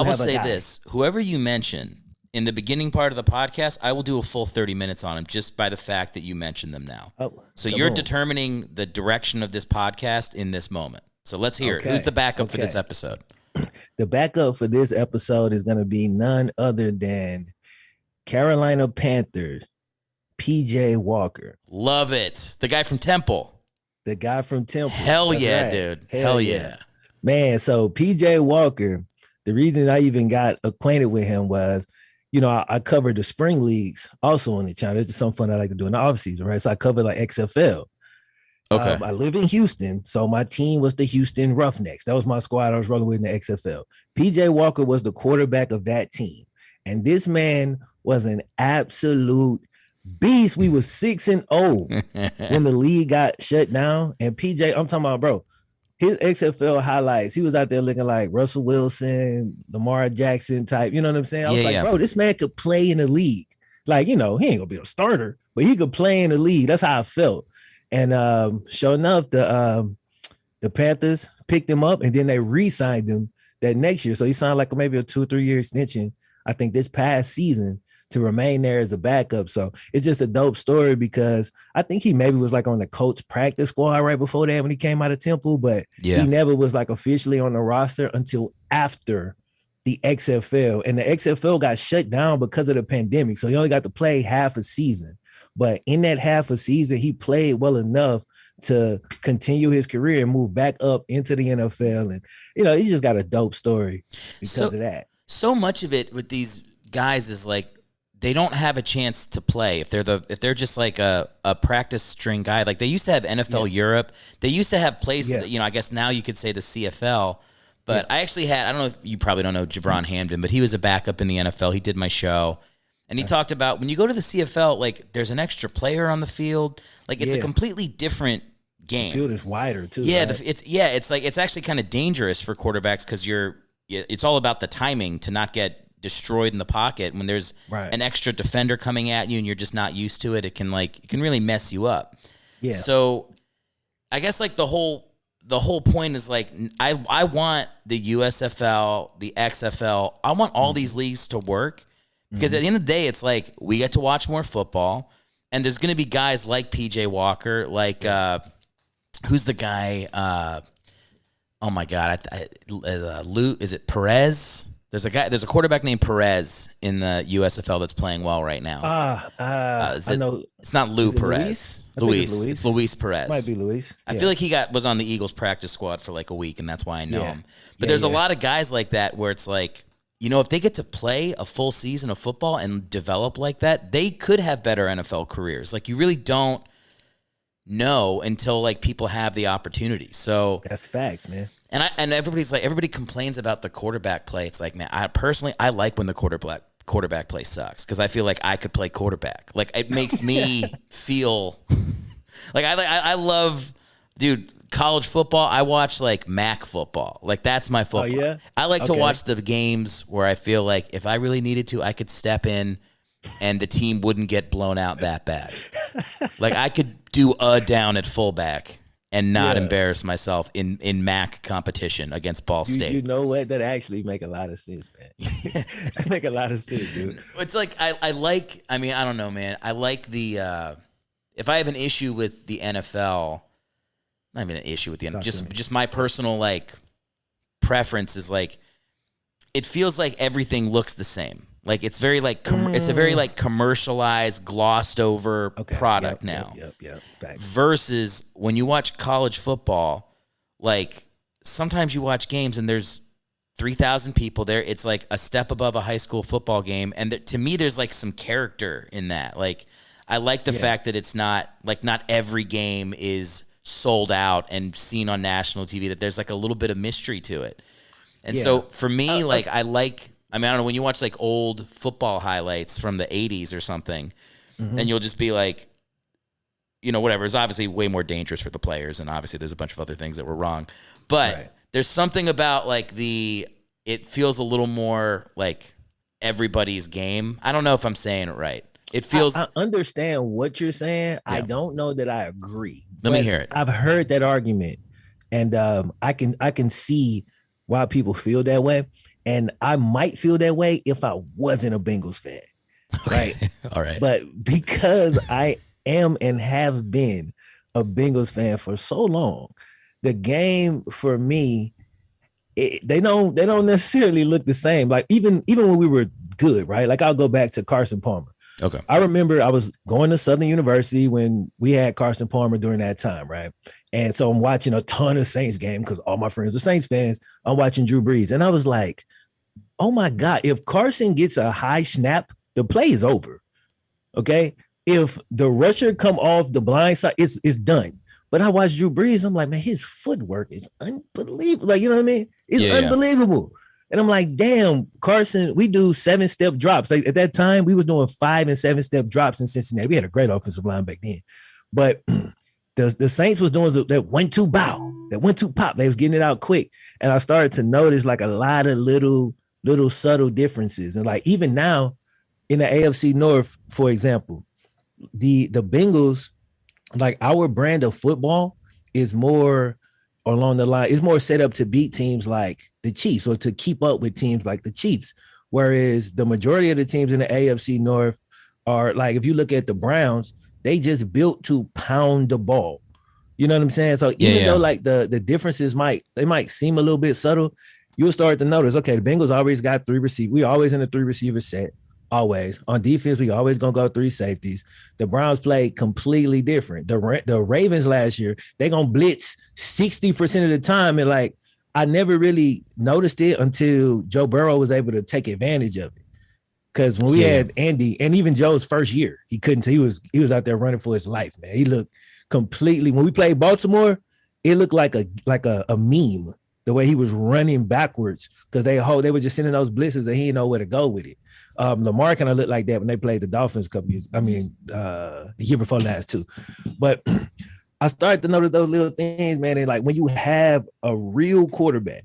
will say this: whoever you mention in the beginning part of the podcast, I will do a full 30 minutes on him just by the fact that you mentioned them now. So you're determining the direction of this podcast in this moment. So let's hear it. Who's the backup for this episode? The backup for this episode is going to be none other than Carolina Panthers, PJ Walker. Love it. The guy from Temple. Hell yeah, right. Dude. Hell yeah. Man, so PJ Walker, the reason I even got acquainted with him was, you know, I covered the spring leagues also on the channel. It's just something fun I like to do in the offseason, right? So I covered like XFL. Okay. I live in Houston, so my team was the Houston Roughnecks. That was my squad I was rolling with in the XFL. PJ Walker was the quarterback of that team. And this man was an absolute beast. We were 6-0 when the league got shut down. And PJ, I'm talking about, bro, his XFL highlights, he was out there looking like Russell Wilson, Lamar Jackson type. You know what I'm saying? I was like, bro, this man could play in the league. Like, you know, he ain't gonna be a starter, but he could play in the league. That's how I felt. And sure enough, the Panthers picked him up and then they re-signed him that next year. So he signed like maybe a 2 or 3 year extension, I think this past season, to remain there as a backup. So it's just a dope story because I think he maybe was like on the Colts practice squad right before that when he came out of Temple, but he never was like officially on the roster until after the XFL. And the XFL got shut down because of the pandemic. So he only got to play half a season. But in that half a season, he played well enough to continue his career and move back up into the NFL. And, you know, he just got a dope story because of that. So much of it with these guys is like, they don't have a chance to play if they're just like a practice string guy. Like they used to have NFL Europe. They used to have places, you know, I guess now you could say the CFL. But I actually had, I don't know if you probably don't know Jabron Hamden, but he was a backup in the NFL. He did my show. And he talked about when you go to the CFL, like there's an extra player on the field. Like it's a completely different game. The field is wider too. Yeah, right? it's actually kind of dangerous for quarterbacks because it's all about the timing to not get destroyed in the pocket when there's an extra defender coming at you and you're just not used to it. It can really mess you up. Yeah. So I guess like the whole point is like I want the USFL, the XFL. I want all these leagues to work because at the end of the day, it's like we get to watch more football, and there's going to be guys like PJ Walker, like who's the guy? Oh my God, is it Perez? There's a quarterback named Perez in the USFL that's playing well right now. I know it's not Lou Perez. Luis. It's Luis Perez. Might be Luis. I feel like he was on the Eagles practice squad for like a week, and that's why I know him. But there's a lot of guys like that where it's like, you know, if they get to play a full season of football and develop like that, they could have better NFL careers. Like you really don't know until like people have the opportunity. So that's facts, man. And everybody complains about the quarterback play. It's like, man, I like when the quarterback play sucks because I feel like I could play quarterback. Like it makes me feel like I love, dude, college football. I watch like MAC football. Like that's my football. Oh, yeah? I like to watch the games where I feel like if I really needed to, I could step in and the team wouldn't get blown out that bad. Like I could do a down at fullback and not embarrass myself in MAC competition against Ball State. You know what? That actually make a lot of sense, man. That make a lot of sense, dude. It's like I don't know, man. I like the if I have an issue with the NFL, not even an issue with the NFL, just my personal like preference is like it feels like everything looks the same. Like it's very like it's a very like commercialized, glossed over product now. Yep. Versus when you watch college football, like sometimes you watch games and there's 3,000 people there. It's like a step above a high school football game, and to me, there's like some character in that. Like I like the fact that it's not every game is sold out and seen on national TV. That there's like a little bit of mystery to it. And so for me, like I don't know, when you watch like old football highlights from the 80s or something, and you'll just be like, you know, whatever. It's obviously way more dangerous for the players, and obviously there's a bunch of other things that were wrong. But there's something about like it feels a little more like everybody's game. I don't know if I'm saying it right. It feels. I understand what you're saying. Yeah. I don't know that I agree. Let me hear it. I've heard that argument, and I can see why people feel that way. And I might feel that way if I wasn't a Bengals fan, right? All right. But because I am and have been a Bengals fan for so long, the game for me, they don't necessarily look the same. Like even when we were good, right? Like I'll go back to Carson Palmer. Okay. I remember I was going to Southern University when we had Carson Palmer during that time, right? And so I'm watching a ton of Saints game because all my friends are Saints fans. I'm watching Drew Brees. And I was like, oh my God, if Carson gets a high snap, the play is over. Okay. If the rusher come off the blind side, it's done. But I watched Drew Brees. I'm like, man, his footwork is unbelievable. Like, you know what I mean? It's unbelievable. And I'm like, damn, Carson, we do 7-step drops. Like at that time, we was doing 5 and 7-step drops in Cincinnati. We had a great offensive line back then. But the Saints was doing that 1-2 bow, that 1-2 pop. They was getting it out quick. And I started to notice like a lot of little subtle differences. And like even now in the AFC North, for example, the Bengals like our brand of football is more along the line, it's more set up to beat teams like the Chiefs or to keep up with teams like the Chiefs. Whereas the majority of the teams in the AFC North are like, if you look at the Browns, they just built to pound the ball. You know what I'm saying? So even though like the differences might seem a little bit subtle, you'll start to notice, okay, the Bengals always got 3 receivers. We always in a 3 receiver set. Always. On defense, we always gonna go 3 safeties. The Browns played completely different. The Ravens last year, they gonna blitz 60% of the time. And like, I never really noticed it until Joe Burrow was able to take advantage of it. Because when we had Andy, and even Joe's first year, he couldn't. He was out there running for his life, man. He looked completely. When we played Baltimore, it looked like a meme. The way he was running backwards because they were just sending those blitzes and he didn't know where to go with it. Lamar kind of looked like that when they played the Dolphins a couple years. I mean, the year before last too. But I started to notice those little things, man. And like when you have a real quarterback,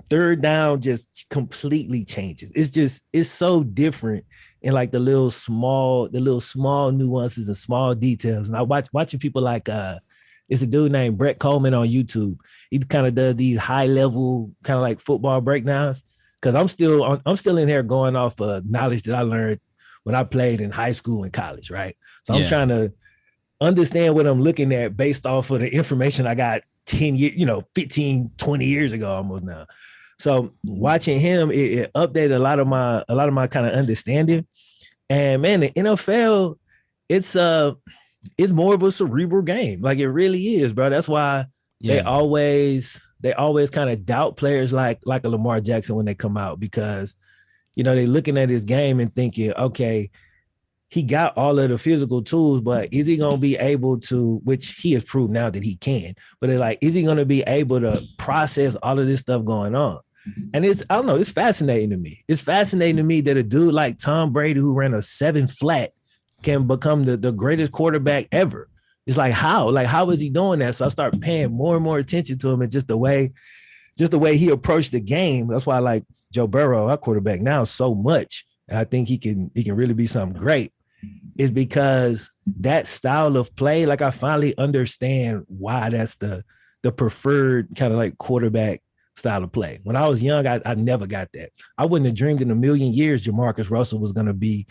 third down just completely changes. It's so different in like the little small nuances and small details. And I watching people like it's a dude named Brett Coleman on YouTube. He kind of does these high level kind of like football breakdowns. Cause I'm still in here going off knowledge that I learned when I played in high school and college. Right. So I'm trying to understand what I'm looking at based off of the information I got 10 years, 15, 20 years ago almost now. So watching him, it updated a lot of my kind of understanding. And man, the NFL, it's more of a cerebral game. Like it really is, bro. That's why they always kind of doubt players like a Lamar Jackson when they come out because, they're looking at his game and thinking, okay, he got all of the physical tools, but is he going to be able to, which he has proved now that he can, but they're like, is he going to be able to process all of this stuff going on? And it's fascinating to me. It's fascinating to me that a dude like Tom Brady, who ran a 7 flat, can become the greatest quarterback ever. It's like, how is he doing that? So I start paying more and more attention to him and just the way he approached the game. That's why I like Joe Burrow, our quarterback now, so much. And I think he can really be something great. Is because that style of play, like I finally understand why that's the preferred kind of like quarterback style of play. When I was young, I never got that. I wouldn't have dreamed in a million years Jamarcus Russell was going to be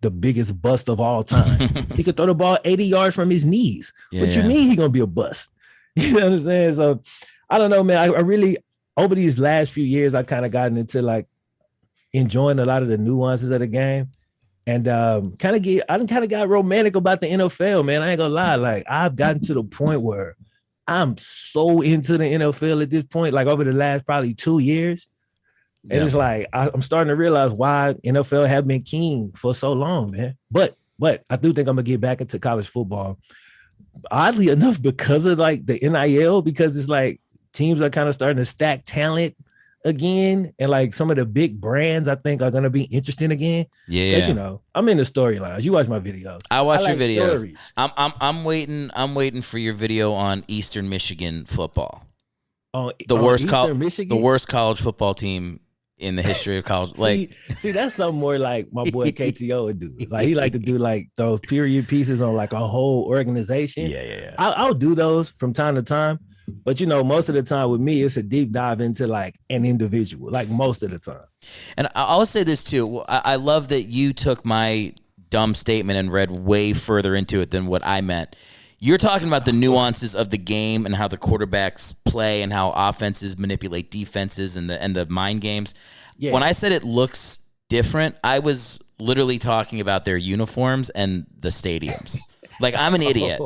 the biggest bust of all time. He could throw the ball 80 yards from his knees. What you mean he going to be a bust? You know what I'm saying? So I don't know, man. I really, over these last few years, I kind of gotten into like enjoying a lot of the nuances of the game. And I kind of got romantic about the NFL, man. I ain't gonna lie. Like I've gotten to the point where I'm so into the NFL at this point, like over the last probably 2 years. And it's like, I'm starting to realize why NFL have been king for so long, man. But I do think I'm gonna get back into college football. Oddly enough, because of like the NIL, because it's like teams are kind of starting to stack talent again, and like some of the big brands I think are gonna be interesting again. I'm in the storylines. You watch my videos. I watch your videos. Stories. I'm waiting for your video on Eastern Michigan football. The worst college football team in the history of college. See, that's something more like my boy KTO would do. Like he like to do like those period pieces on like a whole organization. I'll do those from time to time. But, most of the time with me, it's a deep dive into like an individual, like most of the time. And I'll say this too. I love that you took my dumb statement and read way further into it than what I meant. You're talking about the nuances of the game and how the quarterbacks play and how offenses manipulate defenses and the mind games. Yeah. When I said it looks different, I was literally talking about their uniforms and the stadiums. Like, I'm an idiot.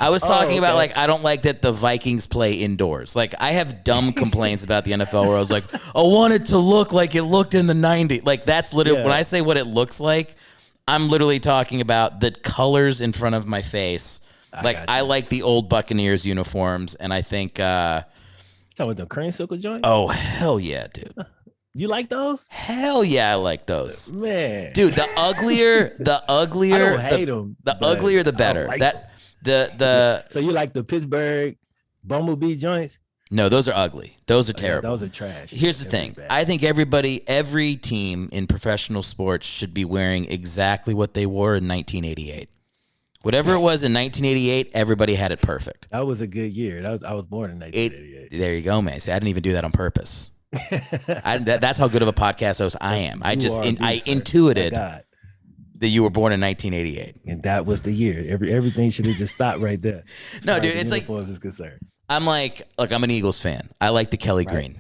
I was talking about, like, I don't like that the Vikings play indoors. Like, I have dumb complaints about the NFL where I was like, I want it to look like it looked in the 90s. Like, that's literally, when I say what it looks like, I'm literally talking about the colors in front of my face. I like the old Buccaneers uniforms, and I think... talking about the creamsicle joint? Oh, hell yeah, dude. You like those? Hell yeah, I like those. Man. Dude, the uglier I don't hate them. The uglier the better. Like So you like the Pittsburgh Bumblebee joints? No, those are ugly. Those are terrible. Those are trash. Here's the thing. I think every team in professional sports should be wearing exactly what they wore in 1988. Whatever it was in 1988, everybody had it perfect. That was a good year. I was born in 1988. There you go, man. See, I didn't even do that on purpose. That's how good of a podcast host I am. I intuited that you were born in 1988, and that was the year. Everything should have just stopped right there. No, dude, it's like is concerned. I'm like, look, I'm an Eagles fan. I like the Kelly Green.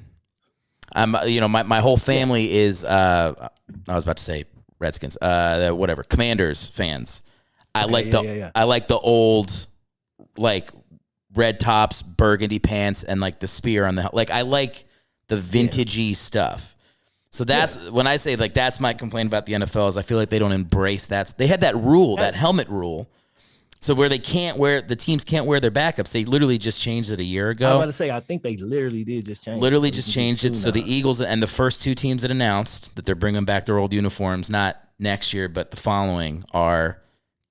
My whole family is. I was about to say Redskins. Commanders fans. I like the old, like red tops, burgundy pants, and like the spear on the I like the vintagey stuff. So that's when I say like that's my complaint about the NFL is I feel like they don't embrace that. They had that rule, that helmet rule. So where the teams can't wear their backups. They literally just changed it a year ago. I was about to say, I think they literally did just change it. So the Eagles and the first two teams that announced that they're bringing back their old uniforms, not next year, but the following are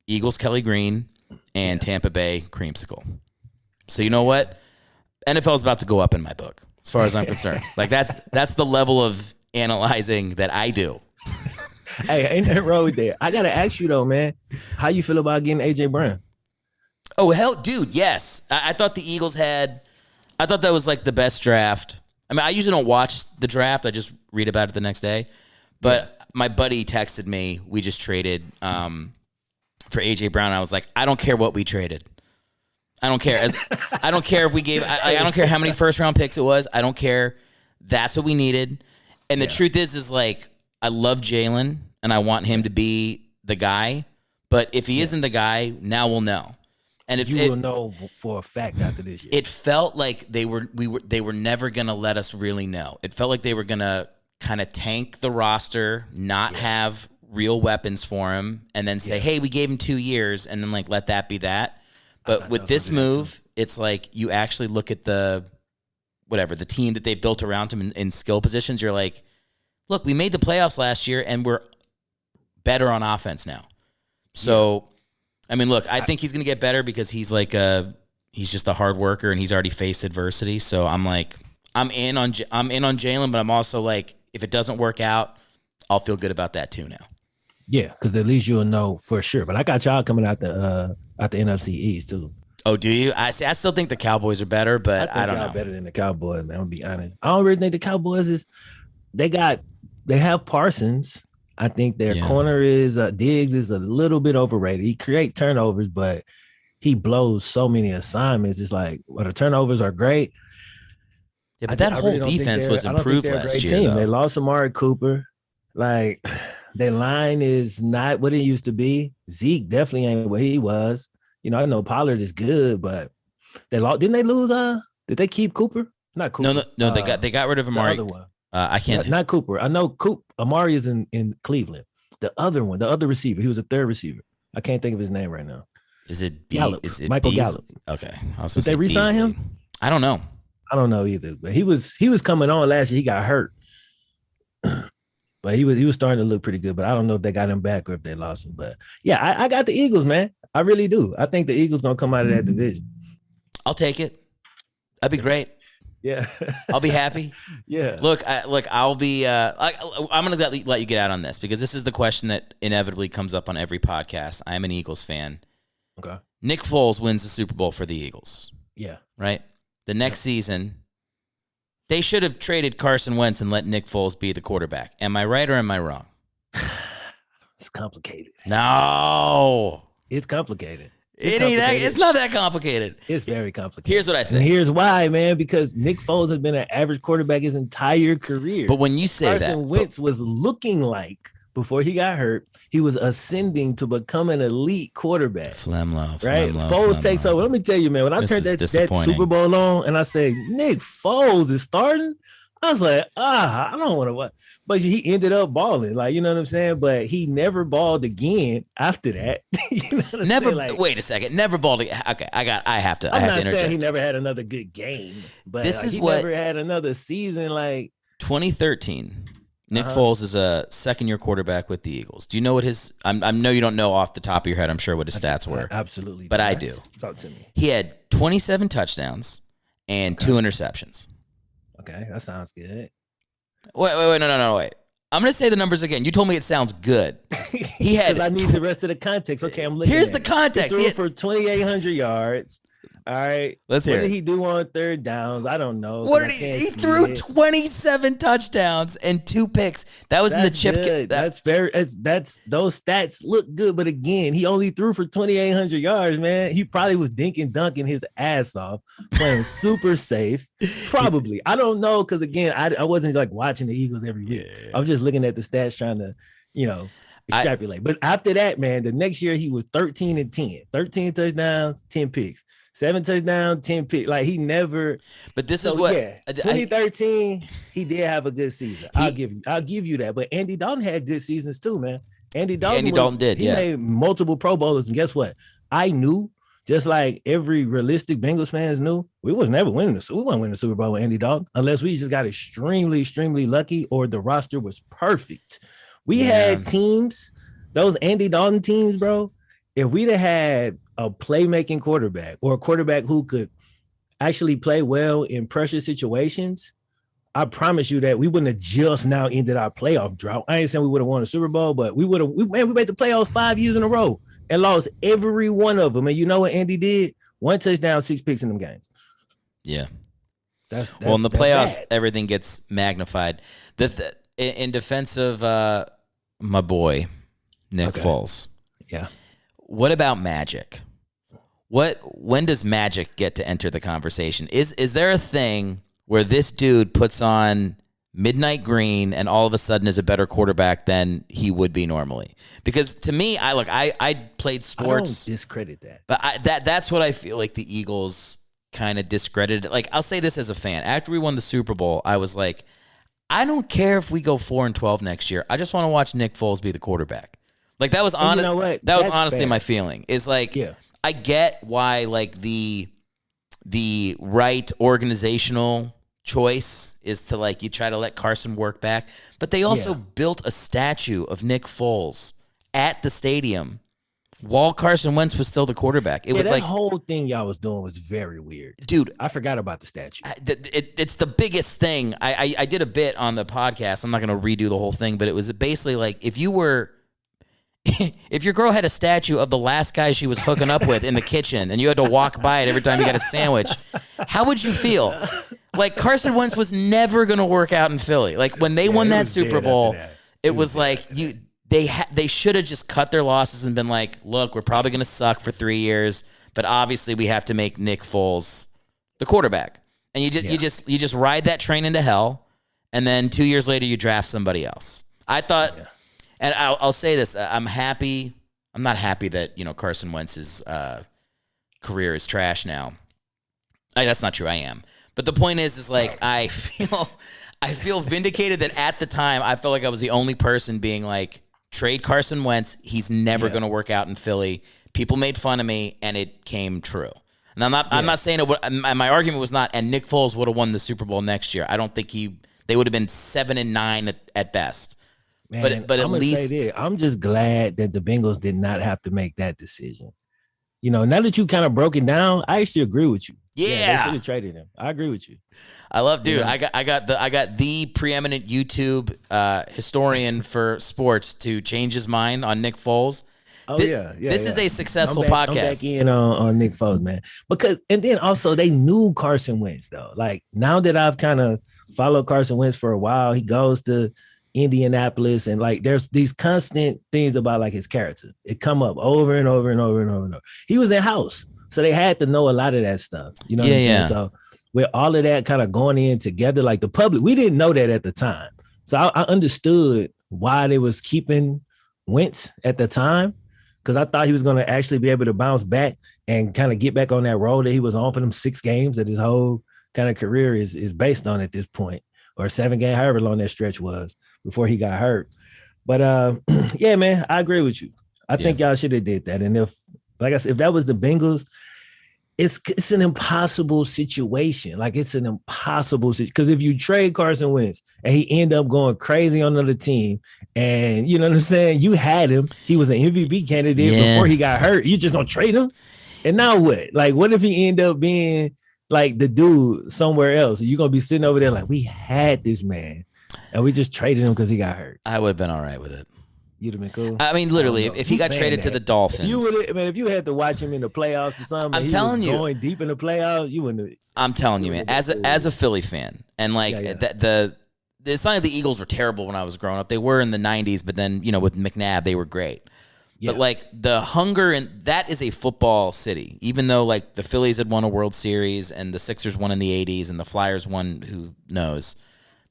Eagles Kelly Green and Tampa Bay Creamsicle. So you know what? NFL is about to go up in my book, as far as I'm concerned. Like that's the level of analyzing that I do. Hey, ain't that wrong with that? I gotta ask you though, man. How you feel about getting AJ Brown? Oh hell, dude, yes. I thought the Eagles I thought that was like the best draft. I mean, I usually don't watch the draft. I just read about it the next day. But my buddy texted me. We just traded for AJ Brown. I was like, I don't care what we traded. I don't care. I don't care if we gave. I don't care how many first round picks it was. I don't care. That's what we needed. And the truth is like I love Jalen and I want him to be the guy. But if he isn't the guy, now we'll know. And if you will know for a fact after this year. It felt like they were never gonna let us really know. It felt like they were gonna kind of tank the roster, not have real weapons for him, and then say, hey, we gave him 2 years, and then like let that be that. But with this move, it's like you actually look at the team that they built around him in skill positions. You're like, look, we made the playoffs last year, and we're better on offense now. So, I mean, look, I think he's going to get better because he's just a hard worker, and he's already faced adversity. So I'm like, I'm in on Jalen, but I'm also like, if it doesn't work out, I'll feel good about that too now. Yeah, because at least you'll know for sure. But I got y'all coming out the NFC East too. Oh, do you? I still think the Cowboys are better, but I don't know. Better than the Cowboys, man. I'm gonna be honest. I don't really think the Cowboys they have Parsons. I think their corner is Diggs is a little bit overrated. He creates turnovers, but he blows so many assignments. It's like, well, the turnovers are great. Yeah, but that whole defense was improved last year. They lost Amari Cooper. Like, their line is not what it used to be. Zeke definitely ain't what he was. You know, I know Pollard is good, but they lost. Didn't they lose? Did they keep Cooper? Not Cooper. No. They got rid of Amari. The other one. I can't. Not Cooper. I know Amari is in Cleveland. The other one, the other receiver. He was a third receiver. I can't think of his name right now. Is it Gallup? Is it Michael Beasley? Gallup? Okay. Did they re-sign him? I don't know. I don't know either. But he was coming on last year. He got hurt. But he was starting to look pretty good, but I don't know if they got him back or if they lost him. But yeah, I got the Eagles, man. I really do. I think the Eagles gonna come out of that division. I'll take it. That'd be great. Yeah, I'll be happy. Yeah. Look, I'll be. I'm gonna let you get out on this because this is the question that inevitably comes up on every podcast. I'm an Eagles fan. Okay. Nick Foles wins the Super Bowl for the Eagles. Yeah. Right. The next season, they should have traded Carson Wentz and let Nick Foles be the quarterback. Am I right or am I wrong? It's complicated. No. It's complicated. It's not that complicated. It's very complicated. Here's what I think. And here's why, man, because Nick Foles has been an average quarterback his entire career. But when you say Carson Wentz was looking like, before he got hurt, he was ascending to become an elite quarterback. FlemLo, right? Foles takes over. Let me tell you, man, when I turned that Super Bowl on and I said, Nick Foles is starting, I was like, I don't want to watch. But he ended up balling, like, you know what I'm saying? But he never balled again after that. You know what never. Like, wait a second. Never balled again. Okay, I have to I'm not interject. saying he never had another good game, but he never had another season like 2013. Nick Foles is a second-year quarterback with the Eagles. Do you know what his? I know you don't know off the top of your head. I'm sure what his stats were. Absolutely, but I do. Talk to me. He had 27 touchdowns and 2 interceptions. Okay, that sounds good. Wait, no. I'm going to say the numbers again. You told me it sounds good. He had. I need the rest of the context. Okay, I'm looking. Here's the context. He threw for 2,800 yards. All right. Let's hear it. What did he do on third downs? I don't know. What did he threw 27 touchdowns and 2 picks. That was in the chip. That's those stats look good, but again, he only threw for 2,800 yards, man. He probably was dunking his ass off, playing super safe. Probably. I don't know, because again, I wasn't like watching the Eagles every week. I was just looking at the stats trying to, extrapolate. But after that, man, the next year he was 13-10, 13 touchdowns, 10 picks. 7 touchdowns, 10 picks. Like he never. But this is what 2013. He did have a good season. I'll give you that. But Andy Dalton had good seasons too, man. Andy Dalton did. He made multiple Pro Bowlers, and guess what? I knew, just like every realistic Bengals fans knew, we wasn't winning the Super Bowl with Andy Dalton unless we just got extremely, extremely lucky or the roster was perfect. We had teams, those Andy Dalton teams, bro. If we'd have had a playmaking quarterback or a quarterback who could actually play well in pressure situations, I promise you that we wouldn't have just now ended our playoff drought. I ain't saying we would have won a Super Bowl, but we made the playoffs 5 years in a row and lost every one of them. And you know what Andy did? 1 touchdown, 6 picks in them games. Yeah. That's well, in the playoffs, bad. Everything gets magnified. In defense of my boy, Nick Foles. Yeah. What about Magic? When does Magic get to enter the conversation? Is there a thing where this dude puts on midnight green and all of a sudden is a better quarterback than he would be normally? Because to me, I played sports. I don't discredit that. But that's what I feel like the Eagles kind of discredited. Like, I'll say this as a fan. After we won the Super Bowl, I was like, I don't care if we go 4-12 next year. I just want to watch Nick Foles be the quarterback. Like, that was honest. You know that was honestly my feeling. Is like, I get why like the right organizational choice is to like you try to let Carson work back, but they also built a statue of Nick Foles at the stadium while Carson Wentz was still the quarterback. It was that like whole thing y'all was doing was very weird, dude. I forgot about the statue. It's the biggest thing. I did a bit on the podcast. I'm not going to redo the whole thing, but it was basically like if your girl had a statue of the last guy she was hooking up with in the kitchen and you had to walk by it every time you got a sandwich, how would you feel? Like, Carson Wentz was never going to work out in Philly. Like, when they won that Super Bowl, it was like they should have just cut their losses and been like, look, we're probably going to suck for 3 years, but obviously we have to make Nick Foles the quarterback. And you just ride that train into hell, and then 2 years later you draft somebody else. I thought... And I'll say this: I'm happy. I'm not happy that Carson Wentz's career is trash now. That's not true. I am. But the point is like I feel vindicated that at the time I felt like I was the only person being like, trade Carson Wentz. He's never going to work out in Philly. People made fun of me, and it came true. And I'm not saying it. My argument was not. And Nick Foles would have won the Super Bowl next year. I don't think they would have been 7-9 at best. Man, but at least I'm just glad that the Bengals did not have to make that decision. Now that you kind of broke it down, I actually agree with you. Yeah, they should have traded him. I agree with you. I love, dude. Yeah. I got the preeminent YouTube historian for sports to change his mind on Nick Foles. Oh this is a successful podcast. I'm back in on Nick Foles, man. And then also they knew Carson Wentz though. Like, now that I've kind of followed Carson Wentz for a while, he goes to Indianapolis, and like there's these constant things about like his character. It come up over and over and over and over and over. He was in house, so they had to know a lot of that stuff. You know what I'm saying? So with all of that kind of going in together, like the public, we didn't know that at the time. So I understood why they was keeping Wentz at the time, because I thought he was going to actually be able to bounce back and kind of get back on that road that he was on for them 6 games that his whole kind of career is based on at this point, or 7 games, however long that stretch was before he got hurt. But yeah, man, I agree with you. I think y'all should have did that. And if, like I said, if that was the Bengals, it's an impossible situation. Like, it's an impossible situation. Because if you trade Carson Wentz and he end up going crazy on another team, and you know what I'm saying, you had him, he was an MVP candidate before he got hurt, you just don't trade him? And now what? Like, what if he end up being like the dude somewhere else? You're going to be sitting over there like, we had this man. and we just traded him because he got hurt. I would have been all right with it. You'd have been cool. I mean, literally, if he got traded to the Dolphins, you would. Man, if you had to watch him in the playoffs or something, I'm telling you, going deep in the playoffs, you wouldn't. I'm telling you, man. As a Philly fan, and like it's not like the Eagles were terrible when I was growing up. They were in the '90s, but then with McNabb, they were great. Yeah. But like the hunger, and that is a football city. Even though like the Phillies had won a World Series and the Sixers won in the '80s and the Flyers won, who knows?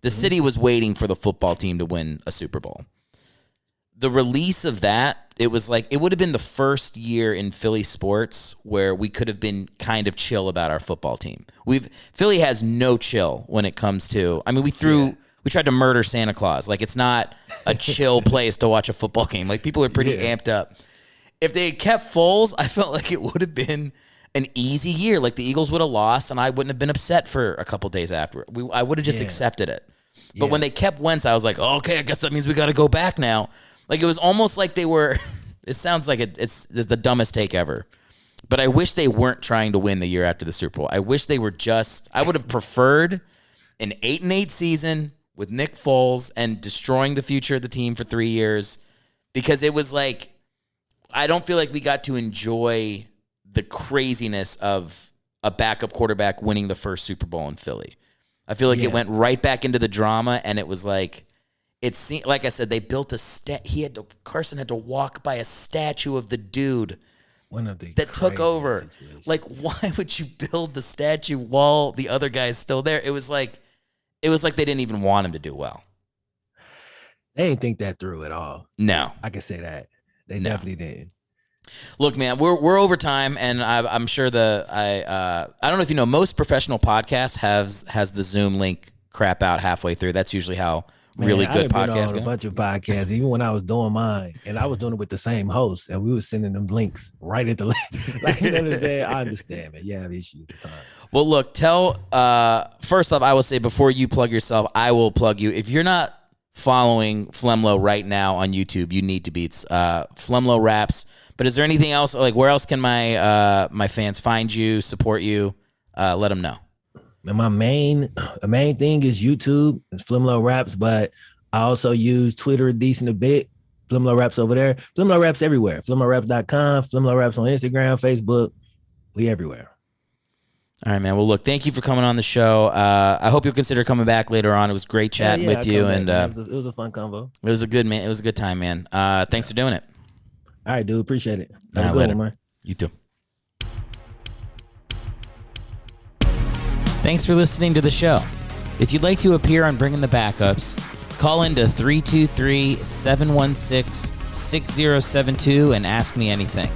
The city was waiting for the football team to win a Super Bowl. The release of that, it was like, it would have been the first year in Philly sports where we could have been kind of chill about our football team. Philly has no chill when it comes to, I mean, we tried to murder Santa Claus. Like, it's not a chill place to watch a football game. Like, people are pretty amped up. If they had kept Foles, I felt like it would have been an easy year. Like, the Eagles would have lost, and I wouldn't have been upset for a couple days after. I would have just accepted it. But when they kept Wentz, I was like, oh, okay, I guess that means we got to go back now. Like, it was almost like they were, it sounds like it's the dumbest take ever. But I wish they weren't trying to win the year after the Super Bowl. I wish they were I would have preferred an 8-8 season with Nick Foles and destroying the future of the team for 3 years, because it was like, I don't feel like we got to enjoy the craziness of a backup quarterback winning the first Super Bowl in Philly. I feel like it went right back into the drama, and it was like, it seemed, like I said, they built Carson had to walk by a statue of the dude that took over. Situations. Like, why would you build the statue while the other guy's still there? It was like they didn't even want him to do well. They didn't think that through at all. No. I can say that. They definitely didn't. Look, man, we're over time, and I'm sure I don't know if you know, most professional podcasts has the Zoom link crap out halfway through. That's usually how really good podcasts go. A bunch of podcasts, even when I was doing mine, and I was doing it with the same host, and we were sending them links right at the like, you know what I'm saying? I understand, man. You have issues at the time. Well, look, first off, I will say, before you plug yourself, I will plug you. If you're not following FlemLo right now on YouTube, you need to be. It's FlemLo Raps. But is there anything else? Like, where else can my fans find you, support you? Let them know. And my main thing is YouTube. It's FlemLo Raps, but I also use Twitter a decent bit. FlemLo Raps over there. FlemLo Raps everywhere. FlemLoRaps.com. FlemLo Raps on Instagram, Facebook. We everywhere. All right, man. Well, look, thank you for coming on the show. I hope you'll consider coming back later on. It was great chatting with you, and it was a fun convo. It was a good time, man. Thanks for doing it. All right, dude. Appreciate it. Have a good one, man. You too. Thanks for listening to the show. If you'd like to appear on Bringing the Backups, call into 323-716-6072 and ask me anything.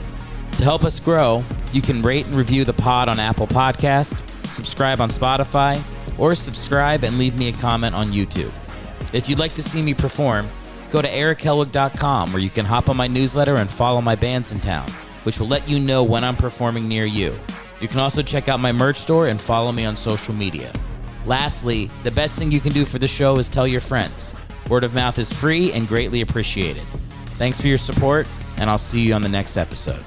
To help us grow, you can rate and review the pod on Apple Podcast, subscribe on Spotify, or subscribe and leave me a comment on YouTube. If you'd like to see me perform, go to ErickHellwig.com, where you can hop on my newsletter and follow my bands in town, which will let you know when I'm performing near you. You can also check out my merch store and follow me on social media. Lastly, the best thing you can do for the show is tell your friends. Word of mouth is free and greatly appreciated. Thanks for your support, and I'll see you on the next episode.